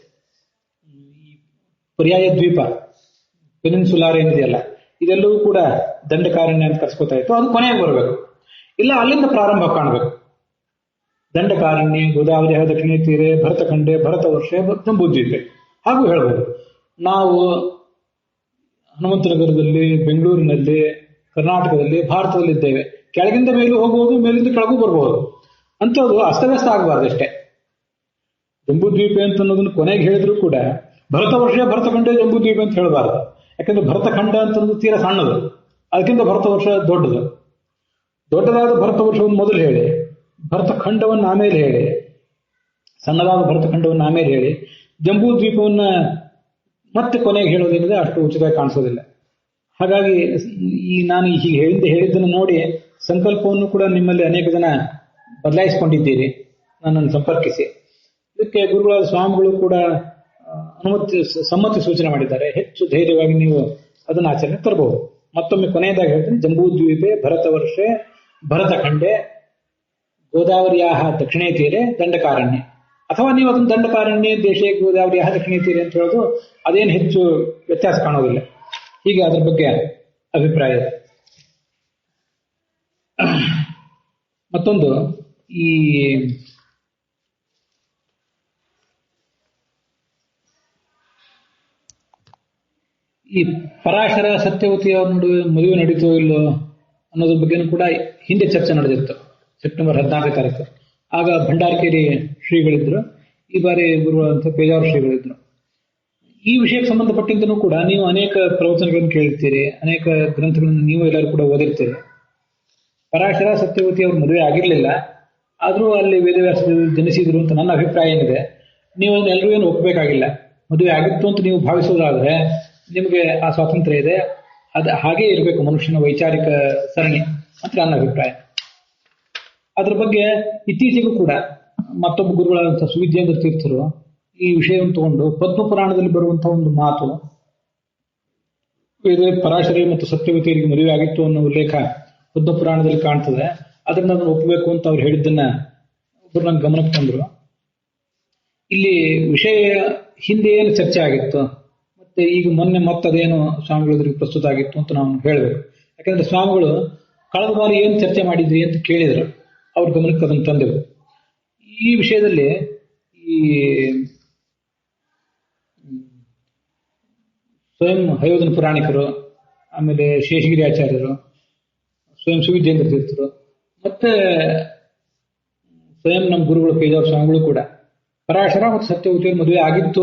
ಪರ್ಯಾಯ ದ್ವೀಪ ಪೆನಿನ್ಸುಲಾರ್ ಏನಿದೆಯಲ್ಲ ಇದೆಲ್ಲವೂ ಕೂಡ ದಂಡಕಾರಣ್ಯ ಅಂತ ಕರ್ಸ್ಕೊತಾ ಇತ್ತು. ಅದು ಕೊನೆಗೆ ಬರಬೇಕು, ಇಲ್ಲ ಅಲ್ಲಿಂದ ಪ್ರಾರಂಭ ಕಾಣಬೇಕು. ದಂಡಕಾರಣ್ಯ, ಗೋದಾವರಿ ದಕ್ಷಿಣ ತೀರೆ, ಭರತಖಂಡೆ, ಭರತ ವರ್ಷ, ಜಂಬೂದ್ವೀಪೆ ಹಾಗೂ ಹೇಳ್ಬೋದು. ನಾವು ಹನುಮಂತನಗರದಲ್ಲಿ, ಬೆಂಗಳೂರಿನಲ್ಲಿ, ಕರ್ನಾಟಕದಲ್ಲಿ, ಭಾರತದಲ್ಲಿದ್ದೇವೆ. ಕೆಳಗಿಂದ ಮೇಲೂ ಹೋಗಬಹುದು, ಮೇಲಿಂದ ಕೆಳಗೂ ಬರ್ಬೋದು. ಅಂಥದ್ದು ಅಸ್ತವ್ಯಸ್ತ ಆಗಬಾರ್ದು ಅಷ್ಟೇ. ಜಂಬೂದ್ವೀಪ ಅಂತ ಅನ್ನೋದನ್ನು ಕೊನೆಗೆ ಹೇಳಿದ್ರು ಕೂಡ ಭರತ ವರ್ಷ ಭರತಖಂಡ ಜಂಬೂದ್ವೀಪ ಅಂತ ಹೇಳಬಾರ್ದು. ಯಾಕಂದ್ರೆ ಭರತಖಂಡ ಅಂತಂದು ತೀರಾ ಸಣ್ಣದು, ಅದಕ್ಕಿಂತ ಭರತ ವರ್ಷ ದೊಡ್ಡದು. ದೊಡ್ಡದಾದ ಭರತ ವರ್ಷವನ್ನು ಮೊದಲು ಹೇಳಿ, ಭರತಖಂಡವನ್ನು ಆಮೇಲೆ ಹೇಳಿ, ಸಣ್ಣದಾದ ಭರತಖಂಡವನ್ನು ಆಮೇಲೆ ಹೇಳಿ, ಜಂಬೂ ದ್ವೀಪವನ್ನ ಮತ್ತೆ ಕೊನೆಗೆ ಹೇಳೋದೇನಿದೆ ಅಷ್ಟು ಉಚಿತವಾಗಿ ಕಾಣಿಸೋದಿಲ್ಲ. ಹಾಗಾಗಿ ನಾನು ಹೀಗೆ ಹೇಳಿದ್ದನ್ನು ನೋಡಿ ಸಂಕಲ್ಪವನ್ನು ಕೂಡ ನಿಮ್ಮಲ್ಲಿ ಅನೇಕ ಜನ ಬದಲಾಯಿಸಿಕೊಂಡಿದ್ದೀರಿ ನನ್ನನ್ನು ಸಂಪರ್ಕಿಸಿ. ಇದಕ್ಕೆ ಗುರುಗಳಾದ ಸ್ವಾಮಿಗಳು ಕೂಡ ಸಮ್ಮತಿ ಸೂಚನೆ ಮಾಡಿದ್ದಾರೆ. ಹೆಚ್ಚು ಧೈರ್ಯವಾಗಿ ನೀವು ಅದನ್ನು ಆಚರಣೆ ತರಬಹುದು. ಮತ್ತೊಮ್ಮೆ ಕೊನೆಯದಾಗಿ ಹೇಳ್ತೀನಿ, ಜಂಬೂದ್ವೀಪೆ ಭರತ ವರ್ಷೆ ಭರತಖಂಡೆ ಗೋದಾವರಿಯ ದಕ್ಷಿಣೇ ತೀರೆ ದಂಡಕಾರಣ್ಯ, ಅಥವಾ ನೀವು ಅದನ್ನು ದಂಡಕಾರಣ್ಯ ದೇಶೇ ಗೋದಾವರಿಯ ದಕ್ಷಿಣೇ ತೀರೆ ಅಂತ ಹೇಳೋದು ಅದೇನು ಹೆಚ್ಚು ವ್ಯತ್ಯಾಸ ಕಾಣೋದಿಲ್ಲ. ಹೀಗೆ ಅದರ ಬಗ್ಗೆ ಅಭಿಪ್ರಾಯ ಇದೆ. ಮತ್ತೊಂದು, ಈ ಪರಾಶರ ಸತ್ಯವತಿ ಅವ್ರ ನಡುವೆ ಮದುವೆ ನಡೀತೋ ಇಲ್ಲೋ ಅನ್ನೋದ್ರ ಬಗ್ಗೆನೂ ಕೂಡ ಹಿಂದೆ ಚರ್ಚೆ ನಡೆದಿತ್ತು. ಸೆಪ್ಟೆಂಬರ್ 14ನೇ ತಾರೀಕು ಆಗ ಭಂಡಾರಕೇರಿ ಶ್ರೀಗಳಿದ್ರು, ಈ ಬಾರಿ ಬರುವಂತ ಪೇಜಾವರ ಶ್ರೀಗಳಿದ್ರು. ಈ ವಿಷಯಕ್ಕೆ ಸಂಬಂಧಪಟ್ಟಂತನೂ ಕೂಡ ನೀವು ಅನೇಕ ಪ್ರವಚನಗಳನ್ನು ಕೇಳಿರ್ತೀರಿ, ಅನೇಕ ಗ್ರಂಥಗಳನ್ನು ನೀವು ಎಲ್ಲರೂ ಕೂಡ ಓದಿರ್ತೀರಿ. ಪರಾಶರ ಸತ್ಯವತಿ ಅವ್ರ ಮದುವೆ ಆಗಿರ್ಲಿಲ್ಲ, ಆದ್ರೂ ಅಲ್ಲಿ ವೇದವ್ಯಾಸ ಜನಿಸಿದ್ರು ಅಂತ ನನ್ನ ಅಭಿಪ್ರಾಯ ಏನಿದೆ. ನೀವು ಅದನ್ನ ಎಲ್ಲರೂ ಏನು ಒಪ್ಪಬೇಕಾಗಿಲ್ಲ. ಮದುವೆ ಆಗಿತ್ತು ಅಂತ ನೀವು ಭಾವಿಸೋದಾದ್ರೆ ನಿಮಗೆ ಆ ಸ್ವಾತಂತ್ರ್ಯ ಇದೆ. ಅದು ಹಾಗೇ ಇರಬೇಕು ಮನುಷ್ಯನ ವೈಚಾರಿಕ ಸರಣಿ ಅಂತ ನನ್ನ ಅಭಿಪ್ರಾಯ. ಅದ್ರ ಬಗ್ಗೆ ಇತ್ತೀಚೆಗೂ ಕೂಡ ಮತ್ತೊಬ್ಬ ಗುರುಗಳಾದಂತಹ ಸುವಿದ್ಯೇಂದ್ರ ತೀರ್ಥರು ಈ ವಿಷಯವನ್ನು ತಗೊಂಡು ಪದ್ಮ ಪುರಾಣದಲ್ಲಿ ಬರುವಂತಹ ಒಂದು ಮಾತು, ಪರಾಶರಿ ಮತ್ತು ಸತ್ಯವತಿಯರಿಗೆ ಮದುವೆ ಆಗಿತ್ತು ಅನ್ನೋ ಉಲ್ಲೇಖ ಪದ್ಮ ಪುರಾಣದಲ್ಲಿ ಕಾಣ್ತದೆ. ಅದನ್ನ ಅದನ್ನು ಒಪ್ಪಬೇಕು ಅಂತ ಅವ್ರು ಹೇಳಿದ್ದನ್ನ ಒಬ್ಬರು ನಂಗೆ ಗಮನಕ್ಕೆ ತಂದ್ರು. ಇಲ್ಲಿ ವಿಷಯ ಹಿಂದೆ ಏನು ಚರ್ಚೆ ಆಗಿತ್ತು ಮತ್ತೆ ಈಗ ಮೊನ್ನೆ ಮತ್ತದೇನು ಸ್ವಾಮಿಗಳಿಗೆ ಪ್ರಸ್ತುತ ಆಗಿತ್ತು ಅಂತ ನಾವು ಹೇಳಬೇಕು. ಯಾಕಂದ್ರೆ ಸ್ವಾಮಿಗಳು ಕಳೆದ ಬಾರಿ ಏನು ಚರ್ಚೆ ಮಾಡಿದ್ರಿ ಅಂತ ಕೇಳಿದ್ರು, ಅವ್ರ ಗಮನಕ್ಕೆ ಅದನ್ನು ತಂದೆವು. ಈ ವಿಷಯದಲ್ಲಿ ಈ ಸ್ವಯಂ ಹಯೋಧನ ಪುರಾಣಿಕರು, ಆಮೇಲೆ ಶೇಷಗಿರಿ ಆಚಾರ್ಯರು, ಸ್ವಯಂ ಸುವಿದ್ಯೇಂದ್ರ ತೀರ್ಥರು, ಮತ್ತೆ ಸ್ವಯಂ ನಮ್ಮ ಗುರುಗಳು ಪೇಜಾವರ ಸ್ವಾಮಿಗಳು ಕೂಡ ಪರಾಶರ ಮತ್ತು ಸತ್ಯವತಿಯವ್ರ ಮದುವೆ ಆಗಿತ್ತು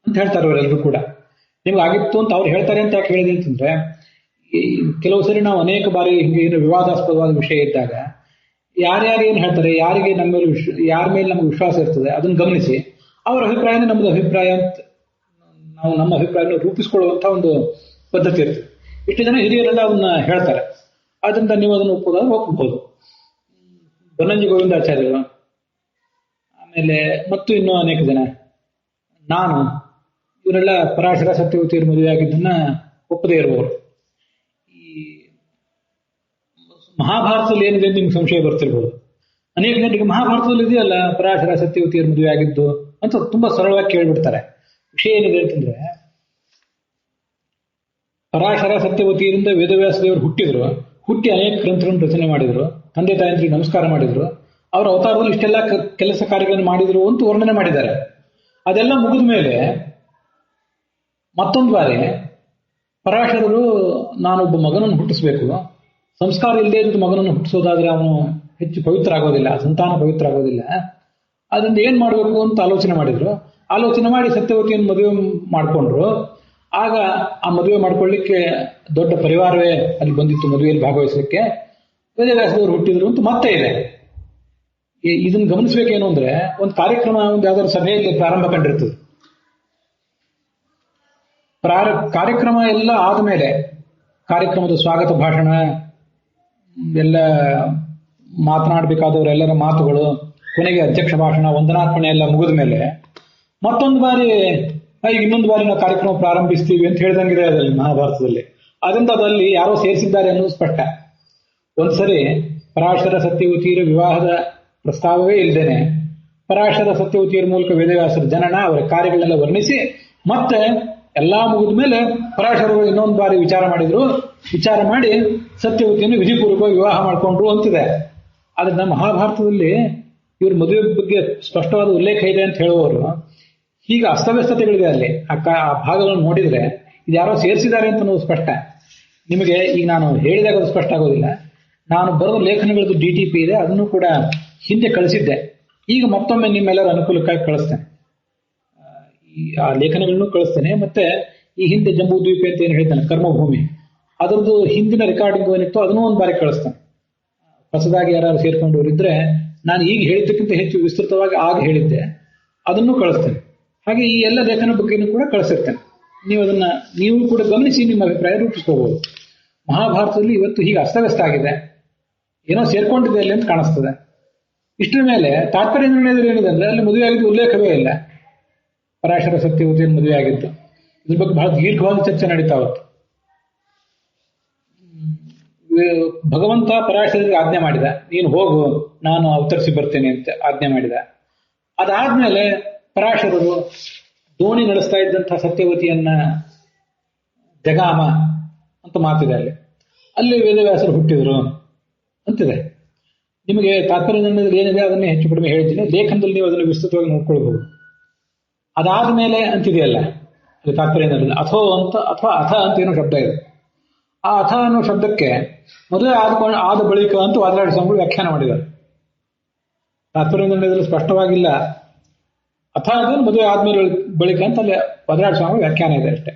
ಅಂತ ಹೇಳ್ತಾರೆ. ಅವರೆಲ್ಲರೂ ಕೂಡ ನಿಮ್ಗೆ ಆಗಿತ್ತು ಅಂತ ಅವ್ರು ಹೇಳ್ತಾರೆ ಅಂತ ಯಾಕೆ ಹೇಳಿದೆ ಅಂತಂದ್ರೆ, ಕೆಲವು ಸರಿ ನಾವು ಅನೇಕ ಬಾರಿ ಹಿಂಗೆ ಏನು ವಿವಾದಾಸ್ಪದವಾದ ವಿಷಯ ಇದ್ದಾಗ ಯಾರ್ಯಾರು ಏನು ಹೇಳ್ತಾರೆ, ಯಾರಿಗೆ ನಮ್ಮ ಮೇಲೆ ಯಾರ ಮೇಲೆ ನಮ್ಗೆ ವಿಶ್ವಾಸ ಇರ್ತದೆ ಅದನ್ನು ಗಮನಿಸಿ ಅವರ ಅಭಿಪ್ರಾಯನೇ ನಮ್ದು ಅಭಿಪ್ರಾಯ ಅಂತ ನಾವು ನಮ್ಮ ಅಭಿಪ್ರಾಯ ರೂಪಿಸ್ಕೊಳ್ಳುವಂತ ಒಂದು ಪದ್ಧತಿ ಇರ್ತದೆ. ಇಷ್ಟು ಜನ ಹಿರಿಯರೆಲ್ಲ ಅದನ್ನ ಹೇಳ್ತಾರೆ. ಆದ್ರಿಂದ ನೀವು ಅದನ್ನು ಒಪ್ಪೋದಾದ್ರೆ ಒಪ್ಪಬಹುದು. ಬನ್ನಂಜಿ ಗೋವಿಂದಾಚಾರ್ಯರು, ಆಮೇಲೆ ಮತ್ತು ಇನ್ನೂ ಅನೇಕ ಜನ, ನಾನು, ಇವರೆಲ್ಲ ಪರಾಶರ ಸತ್ಯವತಿಯರು ಮದುವೆ ಆಗಿದ್ದನ್ನ ಒಪ್ಪದೇ ಇರುವವರು. ಈ ಮಹಾಭಾರತದಲ್ಲಿ ಏನಿದೆ ನಿಮ್ಗೆ ಸಂಶಯ ಬರ್ತಿರ್ಬೋದು. ಅನೇಕ ಜನರಿಗೆ ಮಹಾಭಾರತದಲ್ಲಿ ಇದೆಯಲ್ಲ ಪರಾಶರ ಸತ್ಯವತಿಯರು ಮದುವೆ ಆಗಿದ್ದು ಅಂತ ತುಂಬಾ ಸರಳವಾಗಿ ಕೇಳ್ಬಿಡ್ತಾರೆ. ವಿಷಯ ಏನಿದೆ ಅಂತಂದ್ರೆ, ಪರಾಶರ ಸತ್ಯವತಿಯರಿಂದ ವೇದವ್ಯಾಸ ದೇವರು ಹುಟ್ಟಿ ಅನೇಕ ಗ್ರಂಥಗಳನ್ನು ರಚನೆ ಮಾಡಿದ್ರು, ತಂದೆ ತಾಯಂದ್ರಿಗೆ ನಮಸ್ಕಾರ ಮಾಡಿದ್ರು, ಅವರ ಅವತಾರದಲ್ಲಿ ಇಷ್ಟೆಲ್ಲ ಕೆಲಸ ಕಾರ್ಯಗಳನ್ನು ಮಾಡಿದ್ರು ಅಂತ ವರ್ಣನೆ ಮಾಡಿದ್ದಾರೆ. ಅದೆಲ್ಲ ಮುಗಿದ ಮೇಲೆ ಮತ್ತೊಂದು ಬಾರಿ ಪರಾಶರರು ನಾನೊಬ್ಬ ಮಗನನ್ನು ಹುಟ್ಟಿಸ್ಬೇಕು, ಸಂಸ್ಕಾರ ಇಲ್ಲದೆ ಇದ್ದ ಮಗನನ್ನು ಹುಟ್ಟಿಸೋದಾದ್ರೆ ಅವನು ಹೆಚ್ಚು ಪವಿತ್ರ ಆಗೋದಿಲ್ಲ, ಸಂತಾನ ಪವಿತ್ರ ಆಗೋದಿಲ್ಲ, ಅದರಿಂದ ಏನ್ ಮಾಡಬೇಕು ಅಂತ ಆಲೋಚನೆ ಮಾಡಿದ್ರು. ಆಲೋಚನೆ ಮಾಡಿ ಸತ್ಯವತಿಯನ್ನು ಮದುವೆ ಮಾಡಿಕೊಂಡ್ರು. ಆಗ ಆ ಮದುವೆ ಮಾಡ್ಕೊಳ್ಳಿಕ್ಕೆ ದೊಡ್ಡ ಪರಿವಾರವೇ ಅಲ್ಲಿ ಬಂದಿತ್ತು ಮದುವೆಯಲ್ಲಿ ಭಾಗವಹಿಸಲಿಕ್ಕೆ. ವೇದವ್ಯಾಸದವರು ಹುಟ್ಟಿದ್ರು ಅಂತ ಮತ್ತೆ ಇದೆ. ಇದನ್ನು ಗಮನಿಸಬೇಕೇನು ಅಂದ್ರೆ, ಒಂದು ಕಾರ್ಯಕ್ರಮ ಒಂದು ಯಾವ್ದಾದ್ರು ಸಭೆಯಲ್ಲಿ ಪ್ರಾರಂಭ ಕಂಡಿರ್ತದೆ. ಕಾರ್ಯಕ್ರಮ ಎಲ್ಲ ಆದಮೇಲೆ ಕಾರ್ಯಕ್ರಮದ ಸ್ವಾಗತ ಭಾಷಣ ಎಲ್ಲ ಮಾತನಾಡಬೇಕಾದವರೆಲ್ಲರ ಮಾತುಗಳು, ಕೊನೆಗೆ ಅಧ್ಯಕ್ಷ ಭಾಷಣ, ವಂದನಾರ್ಪಣೆ ಎಲ್ಲ ಮುಗಿದ ಮೇಲೆ ಮತ್ತೊಂದು ಬಾರಿ ಇನ್ನೊಂದು ಬಾರಿ ನಾವು ಕಾರ್ಯಕ್ರಮ ಪ್ರಾರಂಭಿಸ್ತೀವಿ ಅಂತ ಹೇಳ್ದಂಗಿದೆ ಅದಲ್ಲಿ ಮಹಾಭಾರತದಲ್ಲಿ. ಅದರಿಂದ ಅದಲ್ಲಿ ಯಾರೋ ಸೇರಿಸಿದ್ದಾರೆ ಅನ್ನೋದು ಸ್ಪಷ್ಟ. ಒಂದ್ಸರಿ ಪರಾಶರ ಸತ್ಯವತಿಯರ ವಿವಾಹದ ಪ್ರಸ್ತಾವವೇ ಇಲ್ಲದೇನೆ ಪರಾಶರ ಸತ್ಯವತಿಯರ ಮೂಲಕ ವೇದವ್ಯಾಸರ ಜನನ, ಅವರ ಕಾರ್ಯಗಳನ್ನೆಲ್ಲ ವರ್ಣಿಸಿ ಮತ್ತೆ ಎಲ್ಲಾ ಮುಗಿದ ಮೇಲೆ ಪರಾಶರರು ಇನ್ನೊಂದು ಬಾರಿ ವಿಚಾರ ಮಾಡಿ ಸತ್ಯವತಿಯನ್ನು ವಿಧಿಪೂರ್ವಕ ವಿವಾಹ ಮಾಡಿಕೊಂಡ್ರು ಅಂತಿದೆ. ಆದ್ರೆ ಮಹಾಭಾರತದಲ್ಲಿ ಇವ್ರ ಮದುವೆ ಬಗ್ಗೆ ಸ್ಪಷ್ಟವಾದ ಉಲ್ಲೇಖ ಇದೆ ಅಂತ ಹೇಳುವವರು, ಈಗ ಅಸ್ತವ್ಯಸ್ತತೆಗಳಿದೆ ಅಲ್ಲಿ ಆ ಭಾಗಗಳನ್ನು ನೋಡಿದ್ರೆ ಇದು ಯಾರೋ ಸೇರಿಸಿದ್ದಾರೆ ಅಂತ ಅನ್ನೋದು ಸ್ಪಷ್ಟ. ನಿಮಗೆ ಈಗ ನಾನು ಹೇಳಿದಾಗ ಅದು ಸ್ಪಷ್ಟ ಆಗೋದಿಲ್ಲ. ನಾನು ಬರೆದ ಲೇಖನಗಳದ್ದು DTP ಇದೆ, ಅದನ್ನು ಕೂಡ ಹಿಂದೆ ಕಳಿಸಿದ್ದೆ. ಈಗ ಮತ್ತೊಮ್ಮೆ ನಿಮ್ಮೆಲ್ಲರ ಅನುಕೂಲಕ್ಕಾಗಿ ಕಳಿಸ್ತೇನೆ. ಆ ಲೇಖನಗಳನ್ನು ಕಳಿಸ್ತೇನೆ. ಮತ್ತೆ ಈ ಹಿಂದೆ ಜಂಬೂದ್ವೀಪ ಅಂತ ಏನು ಹೇಳ್ತಾನೆ ಕರ್ಮಭೂಮಿ, ಅದರದ್ದು ಹಿಂದಿನ ರೆಕಾರ್ಡಿಂಗ್ ಏನಿತ್ತು ಅದನ್ನೂ ಒಂದು ಬಾರಿ ಕಳಿಸ್ತೇನೆ. ಹೊಸದಾಗಿ ಯಾರು ಸೇರ್ಕೊಂಡವರಿದ್ರೆ ನಾನು ಈಗ ಹೇಳಿದ್ದಕ್ಕಿಂತ ಹೆಚ್ಚು ವಿಸ್ತೃತವಾಗಿ ಆಗ ಹೇಳಿದ್ದೆ, ಅದನ್ನು ಕಳಿಸ್ತೇನೆ. ಹಾಗೆ ಈ ಎಲ್ಲ ಲೇಖನ ಬಗ್ಗೆನೂ ಕೂಡ ಕಳಿಸಿರ್ತೇನೆ. ನೀವು ಕೂಡ ಗಮನಿಸಿ ನಿಮ್ಮ ಅಭಿಪ್ರಾಯ ರೂಪಿಸ್ಕೋಬಹುದು. ಮಹಾಭಾರತದಲ್ಲಿ ಇವತ್ತು ಹೀಗೆ ಅಸ್ತವ್ಯಸ್ತ ಆಗಿದೆ, ಏನೋ ಸೇರ್ಕೊಂಡಿದೆ ಅಲ್ಲಿ ಅಂತ ಕಾಣಿಸ್ತದೆ. ಇಷ್ಟರ ಮೇಲೆ ತಾತ್ಪರ್ಯ ನಿರ್ಣಯದಲ್ಲಿ ಏನಿದೆ ಅಂದ್ರೆ ಅಲ್ಲಿ ಮದುವೆ ಆಗಿದ್ದು ಉಲ್ಲೇಖವೇ ಇಲ್ಲ. ಪರಾಶರ ಸತ್ಯವತಿಯನ್ನು ಮದುವೆ ಆಗಿದ್ದು, ಇದ್ರ ಬಗ್ಗೆ ಬಹಳ ದೀರ್ಘವಾದ ಚರ್ಚೆ ನಡೀತಾ ಹೊತ್ತು. ಭಗವಂತ ಪರಾಶರರಿಗೆ ಆಜ್ಞೆ ಮಾಡಿದ, ನೀನು ಹೋಗು, ನಾನು ಅವತರಿಸಿ ಬರ್ತೇನೆ ಅಂತ ಆಜ್ಞೆ ಮಾಡಿದ. ಅದಾದ್ಮೇಲೆ ಪರಾಶರರು ದೋಣಿ ನಡೆಸ್ತಾ ಇದ್ದಂತಹ ಸತ್ಯವತಿಯನ್ನ ಜಗಾಮ ಅಂತ ಮಾತಿದೆ ಅಲ್ಲಿ ವೇದವ್ಯಾಸರು ಹುಟ್ಟಿದ್ರು ಅಂತಿದೆ. ನಿಮಗೆ ತಾತ್ಪರ್ಯ ನಿರ್ಣಯದಲ್ಲಿ ಏನಿದೆ ಅದನ್ನೇ ಹೆಚ್ಚು ಕಡಿಮೆ ಹೇಳಿದ್ದೀನಿ. ಲೇಖನದಲ್ಲಿ ನೀವು ಅದನ್ನು ವಿಸ್ತೃತವಾಗಿ ನೋಡ್ಕೊಳ್ಬಹುದು. ಅದಾದ ಮೇಲೆ ಅಂತಿದೆಯಲ್ಲ ಅದು ತಾತ್ಪರ್ಯ ನಿರ್ಣಯ ಅಥೋ ಅಂತ ಅಥವಾ ಅಥ ಅಂತ ಏನೋ ಶಬ್ದ ಇದೆ. ಆ ಅಥ ಅನ್ನೋ ಶಬ್ದಕ್ಕೆ ಮದುವೆ ಆದ ಬಳಿಕ ಅಂತ ವಾದರಾಡಿ ಸ್ವಾಮಿಗಳು ವ್ಯಾಖ್ಯಾನ ಮಾಡಿದ್ದಾರೆ. ತಾತ್ಪರ್ಯ ನಿರ್ಣಯದಲ್ಲಿ ಸ್ಪಷ್ಟವಾಗಿಲ್ಲ. ಅಥ ಅಂದ್ರೆ ಮದುವೆ ಆದ್ಮೇಲೆ ಬಳಿಕ ಅಂತ ಅಲ್ಲಿ ವಾದರಾಡಿ ಸ್ವಾಮಿಗಳು ವ್ಯಾಖ್ಯಾನ ಇದೆ ಅಷ್ಟೇ.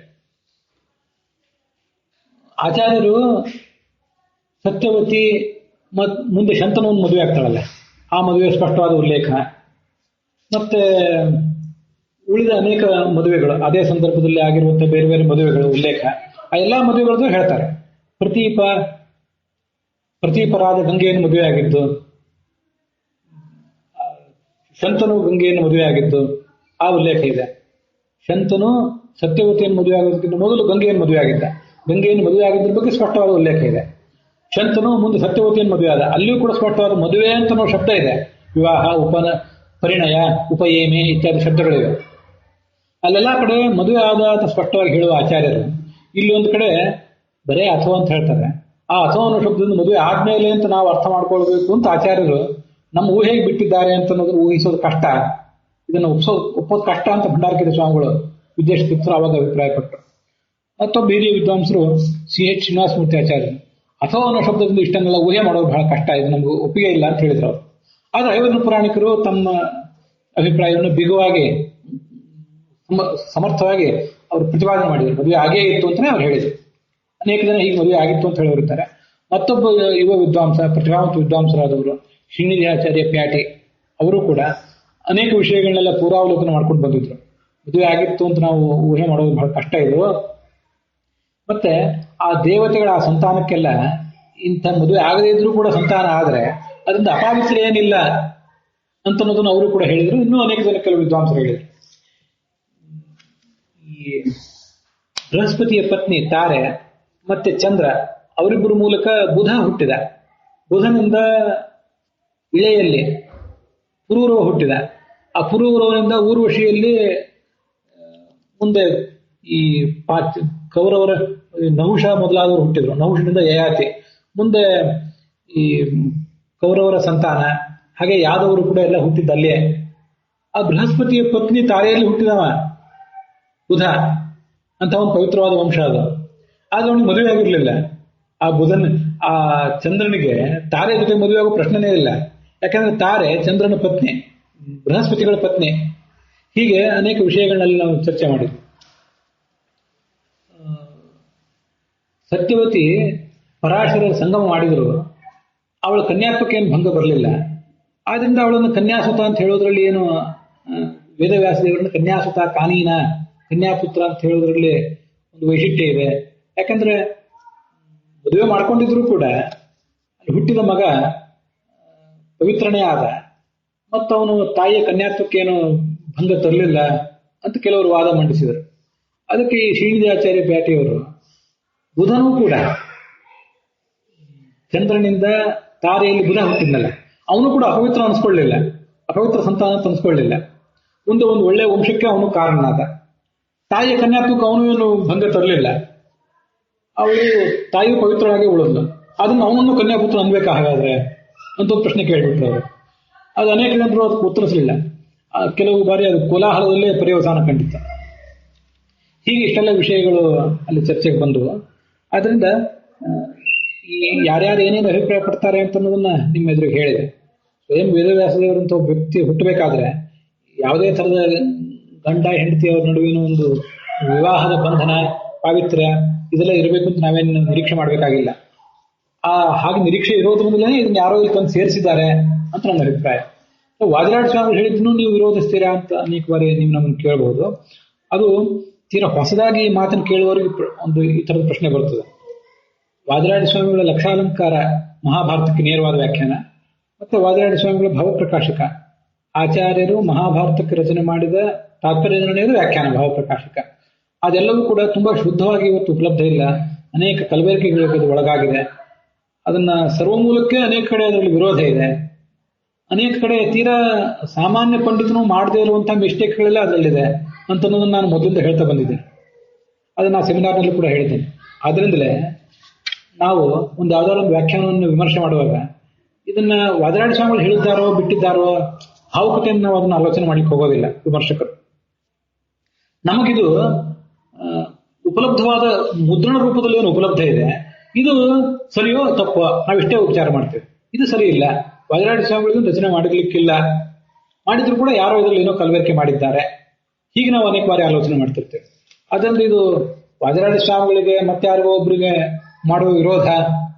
ಆಚಾರ್ಯರು ಸತ್ಯವತಿ ಮುಂದೆ ಶಂತನವನ್ನು ಮದುವೆ ಆಗ್ತಾಳಲ್ಲ, ಆ ಮದುವೆ ಸ್ಪಷ್ಟವಾದ ಉಲ್ಲೇಖ. ಮತ್ತೆ ಉಳಿದ ಅನೇಕ ಮದುವೆಗಳು ಅದೇ ಸಂದರ್ಭದಲ್ಲಿ ಆಗಿರುವಂತಹ ಬೇರೆ ಬೇರೆ ಮದುವೆಗಳು ಉಲ್ಲೇಖ. ಆ ಎಲ್ಲಾ ಮದುವೆಗಳದ್ದು ಹೇಳ್ತಾರೆ. ಪ್ರತೀಪರಾದ ಗಂಗೆಯನ್ನು ಮದುವೆ ಆಗಿದ್ದು, ಶಂತನು ಗಂಗೆಯನ್ನು ಮದುವೆ ಆಗಿದ್ದು ಆ ಉಲ್ಲೇಖ ಇದೆ. ಶಂತನು ಸತ್ಯವತಿಯನ್ನು ಮದುವೆ ಆಗೋದಕ್ಕಿಂತ ಮೊದಲು ಗಂಗೆಯನ್ನು ಮದುವೆ ಆಗಿದ್ದ, ಗಂಗೆಯನ್ನು ಮದುವೆ ಆಗಿದ್ರ ಬಗ್ಗೆ ಸ್ಪಷ್ಟವಾದ ಉಲ್ಲೇಖ ಇದೆ. ಶಂತನು ಮುಂದೆ ಸತ್ಯವತಿಯನ್ನು ಮದುವೆ ಆದ, ಅಲ್ಲಿಯೂ ಕೂಡ ಸ್ಪಷ್ಟವಾದ ಮದುವೆ ಅಂತ ಅನ್ನೋ ಶಬ್ದ ಇದೆ. ವಿವಾಹ, ಪರಿಣಯ, ಉಪಯೇಮೆ ಇತ್ಯಾದಿ ಶಬ್ದಗಳಿವೆ. ಅಲ್ಲೆಲ್ಲ ಕಡೆ ಮದುವೆ ಆದ ಅಂತ ಸ್ಪಷ್ಟವಾಗಿ ಹೇಳುವ ಆಚಾರ್ಯರು ಇಲ್ಲಿ ಒಂದು ಕಡೆ ಬರೇ ಅಥೋ ಅಂತ ಹೇಳ್ತಾರೆ. ಆ ಅಥೋ ಅನ್ನೋ ಶಬ್ದದಿಂದ ಮದುವೆ ಆದ್ಮೇಲೆ ಅಂತ ನಾವು ಅರ್ಥ ಮಾಡ್ಕೊಳ್ಬೇಕು ಅಂತ ಆಚಾರ್ಯರು ನಮ್ಮ ಊಹೆಗೆ ಬಿಟ್ಟಿದ್ದಾರೆ ಅಂತ ಅನ್ನೋದನ್ನು ಊಹಿಸೋದು ಕಷ್ಟ. ಇದನ್ನು ಒಪ್ಪೋದು ಕಷ್ಟ ಅಂತ ಭಂಡಾರಕಿರಿ ಸ್ವಾಮಿಗಳು ವಿದ್ಯಾಶಿಸ್ತರು ಅವಾಗ ಅಭಿಪ್ರಾಯಪಟ್ಟರು. ಮತ್ತೊಬ್ಬ ಹಿರಿಯ ವಿದ್ವಾಂಸರು CH ಶ್ರೀನಿವಾಸಮೂರ್ತಿ ಆಚಾರ್ಯರು ಅಥೋ ಅನ್ನೋ ಶಬ್ದದಿಂದ ಇಷ್ಟನ್ನೆಲ್ಲ ಊಹೆ ಮಾಡೋದು ಬಹಳ ಕಷ್ಟ, ಇದು ನಮ್ಗೆ ಒಪ್ಪಿಗೆ ಇಲ್ಲ ಅಂತ ಹೇಳಿದ್ರು ಅವರು. ಆದ್ರೆ ಐವರ್ಣ ಪುರಾಣಿಕರು ತಮ್ಮ ಅಭಿಪ್ರಾಯವನ್ನು ಬಿಗುವಾಗಿ ಸಮರ್ಥವಾಗಿ ಅವರು ಪ್ರತಿಪಾದನೆ ಮಾಡಿದರು. ಮದುವೆ ಆಗೇ ಇತ್ತು ಅಂತಾನೆ ಅವ್ರು ಹೇಳಿದರು. ಅನೇಕ ಜನ ಹೀಗೆ ಮದುವೆ ಆಗಿತ್ತು ಅಂತ ಹೇಳಿರುತ್ತಾರೆ. ಮತ್ತೊಬ್ಬ ಯುವ ವಿದ್ವಾಂಸ, ಪ್ರತಿಭಾವಂತ ವಿದ್ವಾಂಸರಾದವರು ಶ್ರೀನಿಧಿ ಆಚಾರ್ಯ ಪ್ಯಾಟಿ, ಅವರು ಕೂಡ ಅನೇಕ ವಿಷಯಗಳನ್ನೆಲ್ಲ ಪೂರ್ವಾವಲೋಕನ ಮಾಡ್ಕೊಂಡು ಬಂದಿದ್ರು. ಮದುವೆ ಆಗಿತ್ತು ಅಂತ ನಾವು ಊಹೆ ಮಾಡೋದು ಬಹಳ ಕಷ್ಟ ಇದು. ಮತ್ತೆ ಆ ದೇವತೆಗಳ ಆ ಸಂತಾನಕ್ಕೆಲ್ಲ ಇಂಥ ಮದುವೆ ಆಗದೇ ಇದ್ರೂ ಕೂಡ ಸಂತಾನ ಆದ್ರೆ ಅದರಿಂದ ಅಪಾವಿತ್ರ ಏನಿಲ್ಲ ಅಂತ ಅನ್ನೋದನ್ನು ಅವರು ಕೂಡ ಹೇಳಿದ್ರು. ಇನ್ನೂ ಅನೇಕ ಜನ ಕೆಲವು ವಿದ್ವಾಂಸರು ಹೇಳಿದ್ರು. ಈ ಬೃಹಸ್ಪತಿಯ ಪತ್ನಿ ತಾರೆ ಮತ್ತೆ ಚಂದ್ರ ಅವರಿಬ್ಬರ ಮೂಲಕ ಬುಧ ಹುಟ್ಟಿದ. ಬುಧನಿಂದ ಇಳೆಯಲ್ಲಿ ಪುರೂರವ ಹುಟ್ಟಿದ. ಆ ಪುರೂರವನಿಂದ ಊರ್ವಶಿಯಲ್ಲಿ ಮುಂದೆ ಈ ಕೌರವರ ನಹುಷ ಮೊದಲಾದವರು ಹುಟ್ಟಿದ್ರು. ನಹುಷನಿಂದ ಯಯಾತಿ, ಮುಂದೆ ಈ ಕೌರವರ ಸಂತಾನ, ಹಾಗೆ ಯಾದವರು ಕೂಡ ಎಲ್ಲ ಹುಟ್ಟಿದ್ದಲ್ಲೇ. ಆ ಬೃಹಸ್ಪತಿಯ ಪತ್ನಿ ತಾರೆಯಲ್ಲಿ ಹುಟ್ಟಿದವ ಬುಧ ಅಂತ ಒಂದು ಪವಿತ್ರವಾದ ವಂಶ ಅದು. ಆದ್ರೆ ಅವನಿಗೆ ಮದುವೆ ಆಗಿರ್ಲಿಲ್ಲ. ಆ ಚಂದ್ರನಿಗೆ ತಾರೆ ಜೊತೆ ಮದುವೆ ಆಗೋ ಪ್ರಶ್ನೆನೇ ಇಲ್ಲ. ಯಾಕಂದ್ರೆ ತಾರೆ ಚಂದ್ರನ ಪತ್ನಿ, ಬೃಹಸ್ಪತಿಗಳ ಪತ್ನಿ. ಹೀಗೆ ಅನೇಕ ವಿಷಯಗಳನ್ನೆಲ್ಲ ನಾವು ಚರ್ಚೆ ಮಾಡಿದ್ವಿ. ಸತ್ಯವತಿ ಪರಾಶರ ಸಂಗಮ ಮಾಡಿದ್ರು. ಅವಳ ಕನ್ಯಾತ್ವಕ್ಕೆ ಏನು ಭಂಗ ಬರಲಿಲ್ಲ. ಆದ್ರಿಂದ ಅವಳನ್ನು ಕನ್ಯಾಸುತ ಅಂತ ಹೇಳೋದ್ರಲ್ಲಿ ಏನು, ವೇದವ್ಯಾಸ ದೇವರನ್ನು ಕನ್ಯಾಸುತ, ಕಾನೀನ, ಕನ್ಯಾಪುತ್ರ ಅಂತ ಹೇಳೋದ್ರಲ್ಲಿ ಒಂದು ವೈಶಿಷ್ಟ್ಯ ಇದೆ. ಯಾಕಂದ್ರೆ ಮದುವೆ ಮಾಡ್ಕೊಂಡಿದ್ರು ಕೂಡ ಅಲ್ಲಿ ಹುಟ್ಟಿದ ಮಗ ಪವಿತ್ರನೇ ಆದ, ಮತ್ತವನು ತಾಯಿಯ ಕನ್ಯಾತ್ವಕ್ಕೇನು ಭಂಗ ತರಲಿಲ್ಲ ಅಂತ ಕೆಲವರು ವಾದ ಮಂಡಿಸಿದರು. ಅದಕ್ಕೆ ಈ ಶ್ರೀನಿಧಿ ಆಚಾರ್ಯ ಪ್ಯಾಟಿಯವರು ಬುಧನೂ ಕೂಡ ಚಂದ್ರನಿಂದ ತಾರೆಯಲ್ಲಿ ಬುಧ ಹುಟ್ಟಿದ್ನಲ್ಲ, ಅವನು ಕೂಡ ಅಪವಿತ್ರ ಅನಿಸ್ಕೊಳ್ಳಿಲ್ಲ, ಅಪವಿತ್ರ ಸಂತಾನ ಅಂತ ಅನಿಸ್ಕೊಳ್ಳಿಲ್ಲ. ಮುಂದೆ ಒಂದು ಒಳ್ಳೆಯ ವಂಶಕ್ಕೆ ಅವನು ಕಾರಣನಾದ. ತಾಯಿಯ ಕನ್ಯಾತ್ವಕ್ಕೆ ಅವನು ಏನು ಭಂಗ ತರಲಿಲ್ಲ. ಅವಳು ತಾಯಿಯು ಪವಿತ್ರವಾಗಿ ಉಳಿದ್ಲು. ಅದನ್ನು ಅವನನ್ನು ಕನ್ಯಾಪುತ್ರ ಅನ್ಬೇಕಾ ಹಾಗಾದ್ರೆ ಅಂತ ಒಂದು ಪ್ರಶ್ನೆ ಕೇಳ್ಬಿಟ್ರು ಅವರು. ಅದು ಅನೇಕ ಜನರು ಅದಕ್ಕೆ ಉತ್ತರಿಸಲಿಲ್ಲ. ಕೆಲವು ಬಾರಿ ಅದು ಕೋಲಾಹಲದಲ್ಲೇ ಪರ್ಯವಸಾನ ಕಂಡಿತ್ತು. ಹೀಗೆ ಇಷ್ಟೆಲ್ಲ ವಿಷಯಗಳು ಅಲ್ಲಿ ಚರ್ಚೆಗೆ ಬಂದವು. ಆದ್ರಿಂದ ಈ ಯಾರ್ಯಾರು ಏನೇನು ಅಭಿಪ್ರಾಯ ಪಡ್ತಾರೆ ಅಂತ ಅನ್ನೋದನ್ನ ನಿಮ್ಮ ಎದುರಿಗೆ ಹೇಳಿದೆ. ಸ್ವಯಂ ವೇದವ್ಯಾಸದೇವರಂತ ಒಬ್ಬ ವ್ಯಕ್ತಿ ಹುಟ್ಟಬೇಕಾದ್ರೆ ಯಾವುದೇ ಥರದ ಗಂಡ ಹೆಂಡತಿಯವರ ನಡುವಿನ ಒಂದು ವಿವಾಹದ ಬಂಧನ ಪಾವಿತ್ರ್ಯ ಇದೆಲ್ಲ ಇರಬೇಕು ಅಂತ ನಾವೇನು ನಿರೀಕ್ಷೆ ಮಾಡಬೇಕಾಗಿಲ್ಲ. ಹಾಗೆ ನಿರೀಕ್ಷೆ ಇರೋದ್ರಿಂದಲೇ ಇದನ್ನ ಯಾರೋ ಇಲ್ಲಿ ತಂದು ಸೇರಿಸಿದ್ದಾರೆ ಅಂತ ನನ್ನ ಅಭಿಪ್ರಾಯ. ವಾದಿರಾಜ ಸ್ವಾಮಿ ಹೇಳಿದ್ನು ನೀವು ವಿರೋಧಿಸ್ತೀರಾ ಅಂತ ಅನೇಕ ಬಾರಿ ನೀವು ನಮ್ಮನ್ನು ಕೇಳಬಹುದು. ಅದು ತೀರಾ ಹೊಸದಾಗಿ ಈ ಮಾತನ್ನು ಕೇಳುವವರಿಗೆ ಒಂದು ಈ ತರದ ಪ್ರಶ್ನೆ ಬರ್ತದೆ. ವಾದಿರಾಜ ಸ್ವಾಮಿಗಳ ಲಕ್ಷಾಲಂಕಾರ ಮಹಾಭಾರತಕ್ಕೆ ನೇರವಾದ ವ್ಯಾಖ್ಯಾನ, ಮತ್ತೆ ವಾದಿರಾಜ ಸ್ವಾಮಿಗಳ ಭಾವಪ್ರಕಾಶಕ ಆಚಾರ್ಯರು ಮಹಾಭಾರತಕ್ಕೆ ರಚನೆ ಮಾಡಿದ ತಾತ್ಪರ್ಯ ನಿರ್ಣಯದ ವ್ಯಾಖ್ಯಾನ ಭಾವಪ್ರಕಾಶಕ, ಅದೆಲ್ಲವೂ ಕೂಡ ತುಂಬಾ ಶುದ್ಧವಾಗಿ ಇವತ್ತು ಉಪಲಬ್ಧ ಇಲ್ಲ. ಅನೇಕ ಕಲಬೆರಕೆಗಳಿಗೆ ಅದು ಒಳಗಾಗಿದೆ. ಅದನ್ನ ಸರ್ವಮೂಲಕ್ಕೆ ಅನೇಕ ಕಡೆ ಅದರಲ್ಲಿ ವಿರೋಧ ಇದೆ. ಅನೇಕ ಕಡೆ ತೀರಾ ಸಾಮಾನ್ಯ ಪಂಡಿತನು ಮಾಡದೇ ಇರುವಂತಹ ಮಿಸ್ಟೇಕ್ಗಳೆಲ್ಲ ಅದರಲ್ಲಿದೆ ಅಂತ ಅನ್ನೋದನ್ನ ನಾನು ಮೊದಲಿಂದ ಹೇಳ್ತಾ ಬಂದಿದ್ದೇನೆ. ಅದನ್ನ ಸೆಮಿನಾರ್ನಲ್ಲಿ ಕೂಡ ಹೇಳಿದ್ದೇನೆ. ಆದ್ರಿಂದಲೇ ನಾವು ಒಂದು ಯಾವ್ದಾದ್ರು ಒಂದು ವ್ಯಾಖ್ಯಾನವನ್ನು ವಿಮರ್ಶೆ ಮಾಡುವಾಗ ಇದನ್ನ ವಾದಿರಾಜ ಸ್ವಾಮಿಗಳು ಹೇಳಿದ್ದಾರೋ ಬಿಟ್ಟಿದ್ದಾರೋ ಭಾವುಕತೆಯನ್ನು ನಾವು ಅದನ್ನ ಆಲೋಚನೆ ಮಾಡ್ಲಿಕ್ಕೆ ಹೋಗೋದಿಲ್ಲ ವಿಮರ್ಶಕರು. ನಮಗಿದು ಉಪಲಬ್ಧವಾದ ಮುದ್ರಣ ರೂಪದಲ್ಲಿ ಏನು ಉಪಲಬ್ಧ ಇದೆ, ಇದು ಸರಿಯೋ ತಪ್ಪೋ ನಾವಿಷ್ಟೇ ಉಪಚಾರ ಮಾಡ್ತೇವೆ. ಇದು ಸರಿ ಇಲ್ಲ, ವಾದಿರಾಜ ಸ್ವಾಮಿಗಳು ರಚನೆ ಮಾಡಿರ್ಲಿಕ್ಕಿಲ್ಲ, ಮಾಡಿದ್ರು ಕೂಡ ಯಾರೋ ಇದರಲ್ಲಿ ಏನೋ ಕಲಬೆರಕೆ ಮಾಡಿದ್ದಾರೆ, ಹೀಗೆ ನಾವು ಅನೇಕ ಬಾರಿ ಆಲೋಚನೆ ಮಾಡ್ತಿರ್ತೇವೆ. ಅದರಿಂದ ಇದು ವಾದಿರಾಜ ಸ್ವಾಮಿಗಳಿಗೆ ಮತ್ತೆ ಯಾರಿಗೋ ಒಬ್ಬರಿಗೆ ಮಾಡುವ ವಿರೋಧ,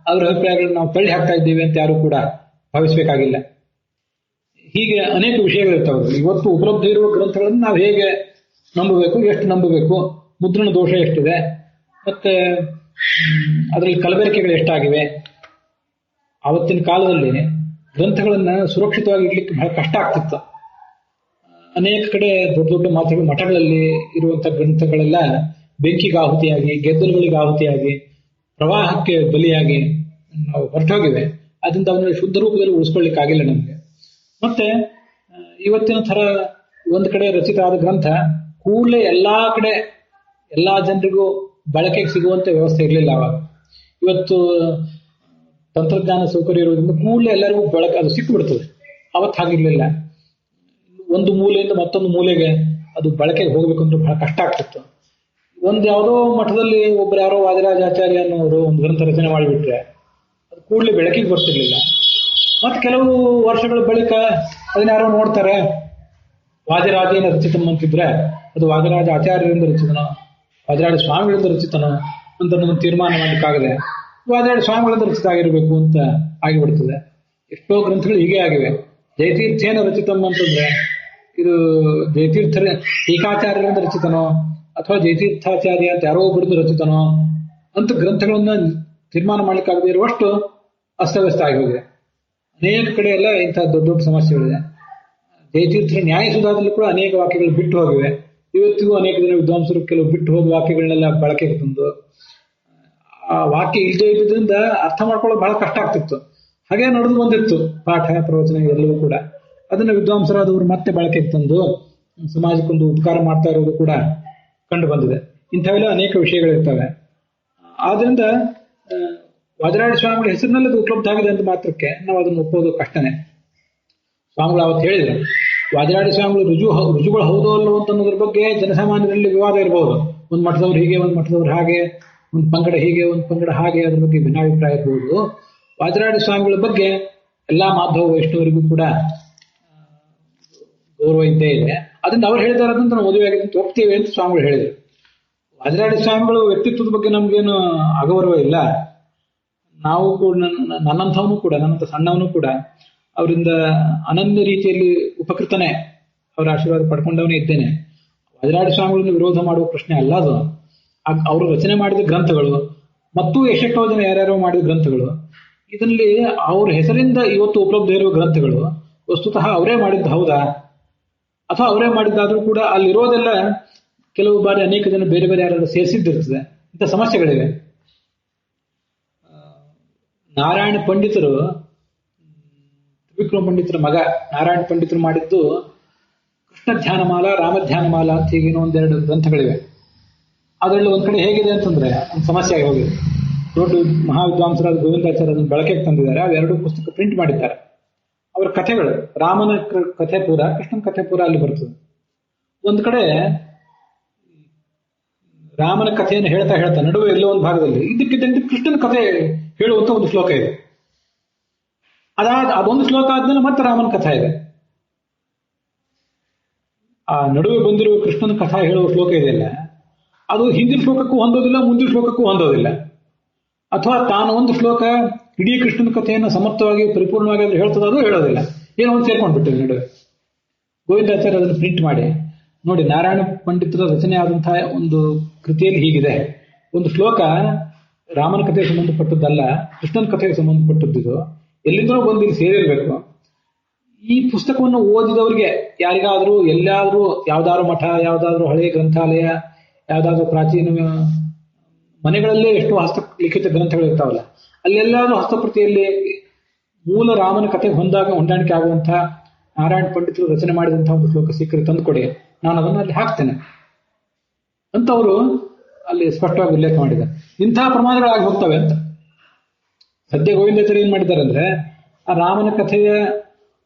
ಅವರ ಅಭಿಪ್ರಾಯಗಳನ್ನು ನಾವು ತಳ್ಳಿ ಹಾಕ್ತಾ ಇದ್ದೀವಿ ಅಂತ ಯಾರು ಕೂಡ ಭಾವಿಸಬೇಕಾಗಿಲ್ಲ. ಹೀಗೆ ಅನೇಕ ವಿಷಯಗಳಿರ್ತಾವೆ. ಇವತ್ತು ಉಪಲಬ್ಧ ಇರುವ ಗ್ರಂಥಗಳನ್ನು ನಾವು ಹೇಗೆ ನಂಬಬೇಕು, ಎಷ್ಟು ನಂಬಬೇಕು, ಮುದ್ರಣ ದೋಷ ಎಷ್ಟಿದೆ, ಮತ್ತೆ ಅದರಲ್ಲಿ ಕಲಬೆರಕೆಗಳು ಎಷ್ಟಾಗಿವೆ. ಆವತ್ತಿನ ಕಾಲದಲ್ಲಿ ಗ್ರಂಥಗಳನ್ನ ಸುರಕ್ಷಿತವಾಗಿ ಇಡ್ಲಿಕ್ಕೆ ಬಹಳ ಕಷ್ಟ ಆಗ್ತಿತ್ತು. ಅನೇಕ ಕಡೆ ದೊಡ್ಡ ದೊಡ್ಡ ಮಠಗಳಲ್ಲಿ ಇರುವಂತಹ ಗ್ರಂಥಗಳೆಲ್ಲ ಬೆಂಕಿಗೆ ಆಹುತಿಯಾಗಿ, ಗೆದ್ದಲುಗಳಿಗೆ ಆಹುತಿಯಾಗಿ, ಪ್ರವಾಹಕ್ಕೆ ಬಲಿಯಾಗಿ ನಾವು ಹೊರಟೋಗಿವೆ. ಅದರಿಂದ ಅವನ್ನ ಶುದ್ಧ ರೂಪದಲ್ಲಿ ಉಳಿಸ್ಕೊಳ್ಳಿಕ್ಕಾಗಿಲ್ಲ ನಮಗೆ. ಮತ್ತೆ ಇವತ್ತಿನ ತರ ಒಂದು ಕಡೆ ರಚಿತ ಆದ ಗ್ರಂಥ ಕೂಡಲೇ ಎಲ್ಲಾ ಕಡೆ ಎಲ್ಲಾ ಜನರಿಗೂ ಬಳಕೆಗೆ ಸಿಗುವಂತ ವ್ಯವಸ್ಥೆ ಇರಲಿಲ್ಲ ಅವಾಗ. ಇವತ್ತು ತಂತ್ರಜ್ಞಾನ ಸೌಕರ್ಯ ಇರೋದ್ರಿಂದ ಕೂಡಲೇ ಎಲ್ಲರಿಗೂ ಅದು ಸಿಕ್ಕಿಬಿಡ್ತದೆ. ಅವತ್ತು ಹಾಗಿರ್ಲಿಲ್ಲ. ಒಂದು ಮೂಲೆಯಿಂದ ಮತ್ತೊಂದು ಮೂಲೆಗೆ ಅದು ಬಳಕೆಗೆ ಹೋಗ್ಬೇಕಂದ್ರೆ ಬಹಳ ಕಷ್ಟ ಆಗ್ತಿತ್ತು. ಒಂದು ಯಾವುದೋ ಮಠದಲ್ಲಿ ಒಬ್ರು ಯಾರೋ ವಾದಿರಾಜಾಚಾರ್ಯ ಅನ್ನೋರು ಒಂದು ಗ್ರಂಥ ರಚನೆ ಮಾಡಿಬಿಟ್ರೆ ಅದು ಕೂಡಲೇ ಬೆಳಕಿಗೆ ಬರ್ತಿರ್ಲಿಲ್ಲ. ಮತ್ತೆ ಕೆಲವು ವರ್ಷಗಳ ಬಳಿಕ ಅದನ್ನ ಯಾರೋ ನೋಡ್ತಾರೆ, ವಾದಿರಾಜೇನ ರಚಿತಂ ಅಂತಿದ್ರೆ ಅದು ವಾದಿರಾಜ ಆಚಾರ್ಯರಿಂದ ರಚಿತನೋ ವಾದಿರಾಜ ಸ್ವಾಮಿಗಳಿಂದ ರಚಿತನೋ ಅಂತ ನಮಗೆ ತೀರ್ಮಾನ ಮಾಡ್ಲಿಕ್ಕಾಗದೆ ವಾದಿರಾಜ ಸ್ವಾಮಿಗಳಿಂದ ರಚಿತ ಆಗಿರ್ಬೇಕು ಅಂತ ಆಗಿಬಿಡ್ತದೆ. ಎಷ್ಟೋ ಗ್ರಂಥಗಳು ಹೀಗೆ ಆಗಿವೆ. ಜಯತೀರ್ಥೇನ ರಚಿತಂ ಅಂತಂದ್ರೆ ಇದು ಜಯತೀರ್ಥರ ಟೀಕಾಚಾರ್ಯರಿಂದ ರಚಿತನೋ ಅಥವಾ ಜಯತೀರ್ಥಾಚಾರ್ಯ ಅಂತ ಯಾರೋ ಒಬ್ಬರದ್ದು ರಚಿತನೋ ಅಂತ ಗ್ರಂಥಗಳನ್ನ ತೀರ್ಮಾನ ಮಾಡ್ಲಿಕ್ಕಾಗದೇ ಇರುವಷ್ಟು ಅಸ್ತವ್ಯಸ್ತ ಆಗಿ ಹೋಗಿದೆ. ಅನೇಕ ಕಡೆ ಎಲ್ಲ ಇಂತಹ ದೊಡ್ಡ ದೊಡ್ಡ ಸಮಸ್ಯೆಗಳಿದೆ. ಜಯತೀರ್ಥರ ನ್ಯಾಯಸುಧಾದಲ್ಲಿ ಕೂಡ ಅನೇಕ ವಾಕ್ಯಗಳು ಬಿಟ್ಟು ಹೋಗಿವೆ. ಇವತ್ತಿಗೂ ಅನೇಕ ಜನ ವಿದ್ವಾಂಸರು ಕೆಲವು ಬಿಟ್ಟು ಹೋದ ವಾಕ್ಯಗಳನ್ನೆಲ್ಲ ಬಳಕೆಗೆ ತಂದು ಆ ವಾಕ್ಯ ಇಲ್ಲದೆ ಇದ್ದಿಂದ ಅರ್ಥ ಮಾಡ್ಕೊಳ್ಳೋದು ಬಹಳ ಕಷ್ಟ ಆಗ್ತಿತ್ತು. ಹಾಗೆ ನಡೆದು ಬಂದಿತ್ತು ಪಾಠ ಪ್ರವಚನ ಎಲ್ಲವೂ ಕೂಡ. ಅದನ್ನ ವಿದ್ವಾಂಸರಾದವರು ಮತ್ತೆ ಬಳಕೆಗೆ ತಂದು ಸಮಾಜಕ್ಕೊಂದು ಉಪಕಾರ ಮಾಡ್ತಾ ಇರೋದು ಕೂಡ ಕಂಡು ಬಂದಿದೆ. ಇಂಥವೆಲ್ಲ ಅನೇಕ ವಿಷಯಗಳಿರ್ತವೆ. ಆದ್ರಿಂದ ವಾದಿರಾಜ ಸ್ವಾಮಿಗಳ ಹೆಸರಿನಲ್ಲಿ ಅದು ಉಪಲಬ್ಧ ಆಗಿದೆ ಅಂತ ಮಾತ್ರಕ್ಕೆ ನಾವು ಅದನ್ನು ಒಪ್ಪೋದು ಕಷ್ಟನೇ. ಸ್ವಾಮಿಗಳು ಅವತ್ತು ಹೇಳಿದ್ರು, ವಾದಿರಾಜ ಸ್ವಾಮಿಗಳು ರುಜುಗಳು ಹೌದೋ ಅಲ್ಲೋ ಅಂತ ಅನ್ನೋದ್ರ ಬಗ್ಗೆ ಜನಸಾಮಾನ್ಯರಲ್ಲಿ ವಿವಾದ ಇರಬಹುದು. ಒಂದು ಮಠದವ್ರು ಹೀಗೆ, ಒಂದು ಮಠದವ್ರು ಹಾಗೆ, ಒಂದು ಪಂಗಡ ಹೀಗೆ, ಒಂದು ಪಂಗಡ ಹಾಗೆ, ಅದ್ರ ಬಗ್ಗೆ ಭಿನ್ನಾಭಿಪ್ರಾಯ ಇರಬಹುದು. ವಾದಿರಾಜ ಸ್ವಾಮಿಗಳ ಬಗ್ಗೆ ಎಲ್ಲಾ ಮಾಧವ ವೈಷ್ಣವರಿಗೂ ಕೂಡ ಗೌರವ ಇದ್ದೇ ಇದೆ. ಅದನ್ನ ಅವ್ರು ಹೇಳಿದಾರೆ ಅಂತ ನಾವು ಮದುವೆ ಆಗಿದೆ ಅಂತ ಒಪ್ತೀವಿ ಅಂತ ಸ್ವಾಮಿಗಳು ಹೇಳಿದ್ರು. ವಾದಿರಾಜ ಸ್ವಾಮಿಗಳು ವ್ಯಕ್ತಿತ್ವದ ಬಗ್ಗೆ ನಮ್ಗೇನು ಅಗೌರವ ಇಲ್ಲ. ನಾವು ಕೂಡ ನನ್ನಂಥವನು ಕೂಡ, ನನ್ನಂಥ ಸಣ್ಣವನು ಕೂಡ ಅವರಿಂದ ಅನನ್ಯ ರೀತಿಯಲ್ಲಿ ಉಪಕೃತನೇ, ಅವರ ಆಶೀರ್ವಾದ ಪಡ್ಕೊಂಡವನೇ ಇದ್ದೇನೆ. ವಾದಿರಾಜ ಸ್ವಾಮಿಗಳನ್ನು ವಿರೋಧ ಮಾಡುವ ಪ್ರಶ್ನೆ ಅಲ್ಲ ಅದು. ಅವರು ರಚನೆ ಮಾಡಿದ ಗ್ರಂಥಗಳು ಮತ್ತು ಎಷ್ಟೆಷ್ಟೋ ಜನ ಯಾರ್ಯಾರೋ ಮಾಡಿದ ಗ್ರಂಥಗಳು, ಇದರಲ್ಲಿ ಅವ್ರ ಹೆಸರಿಂದ ಇವತ್ತು ಉಪಲಬ್ಧ ಇರುವ ಗ್ರಂಥಗಳು ವಸ್ತುತಃ ಅವರೇ ಮಾಡಿದ್ದು ಹೌದಾ, ಅಥವಾ ಅವರೇ ಮಾಡಿದ್ದಾದ್ರೂ ಕೂಡ ಅಲ್ಲಿರೋದೆಲ್ಲ ಕೆಲವು ಬಾರಿ ಅನೇಕ ಜನ ಬೇರೆ ಬೇರೆ ಯಾರು ಸೇರಿಸಿದ್ದಿರ್ತದೆ. ಇಂಥ ಸಮಸ್ಯೆಗಳಿವೆ. ನಾರಾಯಣ ಪಂಡಿತರು, ತ್ರಿವಿಕ್ರಮ ಪಂಡಿತರ ಮಗ ನಾರಾಯಣ ಪಂಡಿತರು ಮಾಡಿದ್ದು ಕೃಷ್ಣ ಧ್ಯಾನಮಾಲ, ರಾಮಧ್ಯಾನಮಾಲ ಅಂತ ಹೀಗೇನೋ ಒಂದೆರಡು ಗ್ರಂಥಗಳಿವೆ. ಅದರಲ್ಲಿ ಒಂದ್ ಕಡೆ ಹೇಗಿದೆ ಅಂತಂದ್ರೆ ಒಂದು ಸಮಸ್ಯೆ ಆಗಿ ಹೋಗಿದೆ. ದೊಡ್ಡ ಮಹಾವಿದ್ವಾಂಸರಾದ ಗೋವಿಂದಾಚಾರ್ಯ ಅದನ್ನು ಬಳಕೆಗೆ ತಂದಿದ್ದಾರೆ. ಅವೆರಡು ಪುಸ್ತಕ ಪ್ರಿಂಟ್ ಮಾಡಿದ್ದಾರೆ. ಅವರ ಕಥೆಗಳು, ರಾಮನ ಕಥೆ ಪೂರ, ಕೃಷ್ಣನ ಕಥೆ ಪೂರ ಅಲ್ಲಿ ಬರ್ತದೆ. ಒಂದ್ ಕಡೆ ರಾಮನ ಕಥೆಯನ್ನು ಹೇಳ್ತಾ ಹೇಳ್ತಾ ನಡುವೆ ಎಲ್ಲೋ ಒಂದು ಭಾಗದಲ್ಲಿ ಇದಕ್ಕಿದ್ದಂತೆ ಕೃಷ್ಣನ ಕಥೆ ಹೇಳುವಂತ ಒಂದು ಶ್ಲೋಕ ಇದೆ. ಅದೊಂದು ಶ್ಲೋಕ ಆದ್ಮೇಲೆ ಮತ್ತೆ ರಾಮನ ಕಥೆ ಇದೆ. ಆ ನಡುವೆ ಬಂದಿರುವ ಕೃಷ್ಣನ ಕಥಾ ಹೇಳುವ ಶ್ಲೋಕ ಇದೆಯಲ್ಲ, ಅದು ಹಿಂದಿನ ಶ್ಲೋಕಕ್ಕೂ ಹೊಂದೋದಿಲ್ಲ, ಮುಂದಿನ ಶ್ಲೋಕಕ್ಕೂ ಹೊಂದೋದಿಲ್ಲ. ಅಥವಾ ತಾನು ಒಂದು ಶ್ಲೋಕ ಇಡೀ ಕೃಷ್ಣನ ಕಥೆಯನ್ನು ಸಮರ್ಥವಾಗಿ ಪರಿಪೂರ್ಣವಾಗಿ ಅದು ಹೇಳ್ತದ, ಅದು ಹೇಳೋದಿಲ್ಲ. ಏನೋ ಒಂದು ಸೇರ್ಕೊಂಡ್ಬಿಟ್ಟಿದೆ ನಡುವೆ. ಗೋವಿಂದಾಚಾರ್ಯ ಅದನ್ನು ಪ್ರಿಂಟ್ ಮಾಡಿ ನೋಡಿ, ನಾರಾಯಣ ಪಂಡಿತರ ರಚನೆ ಆದಂತಹ ಒಂದು ಕೃತಿಯಲ್ಲಿ ಹೀಗಿದೆ. ಒಂದು ಶ್ಲೋಕ ರಾಮನ ಕಥೆಗೆ ಸಂಬಂಧಪಟ್ಟದ್ದಲ್ಲ, ಕೃಷ್ಣನ ಕಥೆಗೆ ಸಂಬಂಧಪಟ್ಟದ್ದು. ಎಲ್ಲಿಂದಲೂ ಬಂದು ಇಲ್ಲಿ ಸೇರಿರ್ಬೇಕು. ಈ ಪುಸ್ತಕವನ್ನು ಓದಿದವರಿಗೆ ಯಾರಿಗಾದ್ರೂ ಎಲ್ಲಾದ್ರೂ ಯಾವ್ದಾದ್ರು ಮಠ, ಯಾವ್ದಾದ್ರು ಹಳೆಯ ಗ್ರಂಥಾಲಯ, ಯಾವ್ದಾದ್ರು ಪ್ರಾಚೀನ ಮನೆಗಳಲ್ಲೇ ಎಷ್ಟೋ ಹಸ್ತಲಿಖಿತ ಗ್ರಂಥಗಳು ಇರ್ತಾವಲ್ಲ, ಅಲ್ಲೆಲ್ಲಾದ್ರೂ ಹಸ್ತಪ್ರತಿಯಲ್ಲಿ ಮೂಲ ರಾಮನ ಕಥೆಗೆ ಹೊಂದಾಣಿಕೆ ಆಗುವಂತಹ ನಾರಾಯಣ ಪಂಡಿತರು ರಚನೆ ಮಾಡಿದಂತಹ ಒಂದು ಶ್ಲೋಕ ಸಿಕ್ಕರೆ ತಂದುಕೊಡಿ, ನಾನು ಅದನ್ನು ಅಲ್ಲಿ ಹಾಕ್ತೇನೆ ಅಂತ ಅವರು ಅಲ್ಲಿ ಸ್ಪಷ್ಟವಾಗಿ ಉಲ್ಲೇಖ ಮಾಡಿದ್ದಾರೆ. ಇಂತಹ ಪ್ರಮಾದಗಳಾಗಿ ಹೋಗ್ತವೆ ಅಂತ. ಸದ್ಯ ಗೋವಿಂದಾಚಾರ್ಯ ಏನ್ ಮಾಡಿದ್ದಾರೆ ಅಂದ್ರೆ, ಆ ರಾಮನ ಕಥೆಯ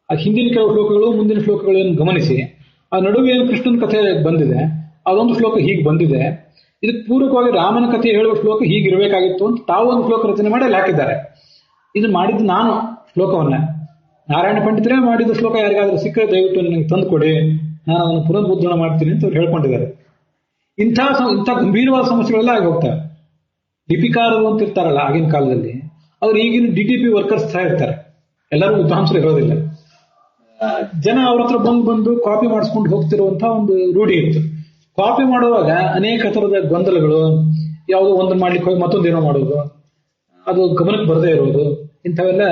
ಹಿಂದಿನ ಕೆಲವು ಶ್ಲೋಕಗಳು, ಮುಂದಿನ ಶ್ಲೋಕಗಳನ್ನು ಗಮನಿಸಿ, ಆ ನಡುವೆ ಏನು ಕೃಷ್ಣನ ಕಥೆ ಬಂದಿದೆ, ಅದೊಂದು ಶ್ಲೋಕ ಹೀಗೆ ಬಂದಿದೆ, ಇದಕ್ಕೆ ಪೂರಕವಾಗಿ ರಾಮನ ಕಥೆ ಹೇಳುವ ಶ್ಲೋಕ ಹೀಗಿರಬೇಕಾಗಿತ್ತು ಅಂತ ತಾವು ಒಂದು ಶ್ಲೋಕ ರಚನೆ ಮಾಡಿ ಅಲ್ಲಿ ಹಾಕಿದ್ದಾರೆ. ಇದನ್ನ ಮಾಡಿದ್ದು ನಾನು ಶ್ಲೋಕವನ್ನ, ನಾರಾಯಣ ಪಂಡಿತರೇ ಮಾಡಿದ ಶ್ಲೋಕ ಯಾರಿಗಾದ್ರೂ ಸಿಕ್ಕರೆ ದಯವಿಟ್ಟು ನನಗೆ ತಂದುಕೊಡಿ, ನಾನು ಅದನ್ನು ಪುನರ್ಮುದ್ರಣ ಮಾಡ್ತೀನಿ ಅಂತ ಅವ್ರು ಹೇಳ್ಕೊಂಡಿದ್ದಾರೆ. ಇಂಥ ಗಂಭೀರವಾದ ಸಮಸ್ಯೆಗಳೆಲ್ಲ ಆಗಿ ಹೋಗ್ತವೆ. ಲಿಪಿಕಾರರು ಅಂತ ಇರ್ತಾರಲ್ಲ ಆಗಿನ ಕಾಲದಲ್ಲಿ, ಅವ್ರು ಈಗಿನ DTP ವರ್ಕರ್ಸ್ ಸಹ ಇರ್ತಾರೆ, ಎಲ್ಲರೂ ವಿದ್ವಾಂಸರು ಇರೋದಿಲ್ಲ. ಜನ ಅವ್ರ ಹತ್ರ ಬಂದು ಕಾಪಿ ಮಾಡಿಸ್ಕೊಂಡು ಹೋಗ್ತಿರುವಂತಹ ಒಂದು ರೂಢಿ ಇತ್ತು. ಕಾಪಿ ಮಾಡುವಾಗ ಅನೇಕ ಥರದ ಗೊಂದಲಗಳು, ಯಾವುದೋ ಒಂದನ್ನು ಮಾಡ್ಲಿಕ್ಕೆ ಹೋಗಿ ಮತ್ತೊಂದೇನೋ ಮಾಡೋದು, ಅದು ಗಮನಕ್ಕೆ ಬರದೇ ಇರೋದು, ಇಂಥವೆಲ್ಲ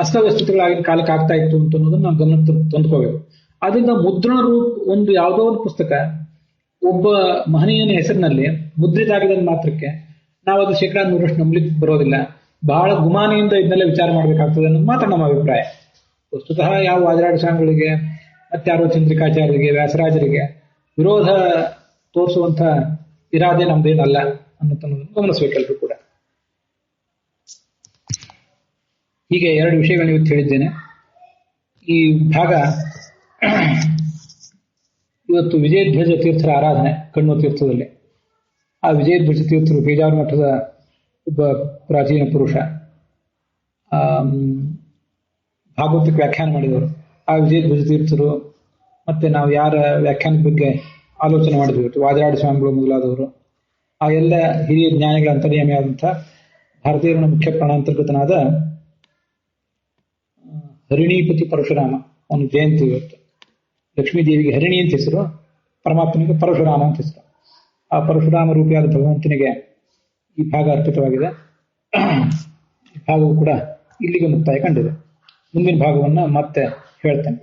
ಅಸ್ತವ್ಯಸ್ತತೆಗಳಾಗಿನ ಕಾಲಕ್ಕೆ ಆಗ್ತಾ ಇತ್ತು ಅಂತ ಅನ್ನೋದನ್ನ ನಾವು ಗಮನಕ್ಕೆ ತಂದುಕೋಬೇಕು. ಅದರಿಂದ ಮುದ್ರಣ ಒಂದು ಯಾವುದೋ ಒಂದು ಪುಸ್ತಕ ಒಬ್ಬ ಮಹನೀಯನ ಹೆಸರಿನಲ್ಲಿ ಮುದ್ರಿತ ಆಗಿದೆ ಮಾತ್ರಕ್ಕೆ ನಾವು ಅದು 100% ನಂಬಲಿಕ್ಕೆ ಬರೋದಿಲ್ಲ. ಬಹಳ ಗುಮಾನಿಯಿಂದ ಇದನ್ನೆಲ್ಲ ವಿಚಾರ ಮಾಡಬೇಕಾಗ್ತದೆ ಅನ್ನೋದು ಮಾತ್ರ ನಮ್ಮ ಅಭಿಪ್ರಾಯ. ವಸ್ತುತಃ ಯಾವ ವಾದಿರಾಜ ಸ್ವಾಮಿಗಳಿಗೆ, ಮತ್ತಾರೋ ಚಂದ್ರಿಕಾಚಾರ್ಯರಿಗೆ, ವ್ಯಾಸರಾಜರಿಗೆ ವಿರೋಧ ತೋರಿಸುವಂತ ಇರಾದೆ ನಮ್ದೇನಲ್ಲ ಅನ್ನೋದನ್ನು ಗಮನಿಸಬೇಕೆಲ್ಲರೂ ಕೂಡ. ಹೀಗೆ 2 ವಿಷಯಗಳನ್ನು ಇವತ್ತು ಹೇಳಿದ್ದೇನೆ. ಈ ಭಾಗ ಇವತ್ತು ವಿಜಯಧ್ವಜ ತೀರ್ಥರ ಆರಾಧನೆ ಕಣ್ಣು ತೀರ್ಥದಲ್ಲಿ. ಆ ವಿಜಯಧ್ವಜ ತೀರ್ಥರು ಬೇಜಾರು ಮಠದ ಒಬ್ಬ ಪ್ರಾಚೀನ ಪುರುಷ, ಭಾಗವತಕ್ಕೆ ವ್ಯಾಖ್ಯಾನ ಮಾಡಿದವರು. ಆ ವಿಜಯಧ್ವಜ ತೀರ್ಥರು ಮತ್ತೆ ನಾವು ಯಾರ ವ್ಯಾಖ್ಯಾನದ ಬಗ್ಗೆ ಆಲೋಚನೆ ಮಾಡಿದ್ವಿ, ವಾದಿರಾಡ ಸ್ವಾಮಿಗಳು ಮೊದಲಾದವರು, ಆ ಎಲ್ಲ ಹಿರಿಯ ಜ್ಞಾನಿಗಳ ಅಂತರ್ಯಾಮಿಯಾದಂಥ ಭಾರತೀಯರ ಮುಖ್ಯ ಪ್ರಾಣಾಂತರ್ಗತನಾದ ಹರಿಣೀಪತಿ ಪರಶುರಾಮ ಅವನ ಜಯಂತಿ ಇವತ್ತು. ಲಕ್ಷ್ಮೀದೇವಿಗೆ ಹರಿಣಿ ಅಂತ ಹೆಸರು, ಪರಮಾತ್ಮನಿಗೆ ಪರಶುರಾಮ ಅಂತ ಹೆಸರು. ಆ ಪರಶುರಾಮ ರೂಪಿಯಾದ ಭಗವಂತನಿಗೆ ಈ ಭಾಗ ಅರ್ಪಿತವಾಗಿದೆ. ಈ ಭಾಗವು ಕೂಡ ಇಲ್ಲಿಗೆ ಮುಕ್ತಾಯ ಕಂಡಿದೆ. ಮುಂದಿನ ಭಾಗವನ್ನು ಮತ್ತೆ ಹೇಳ್ತೇನೆ.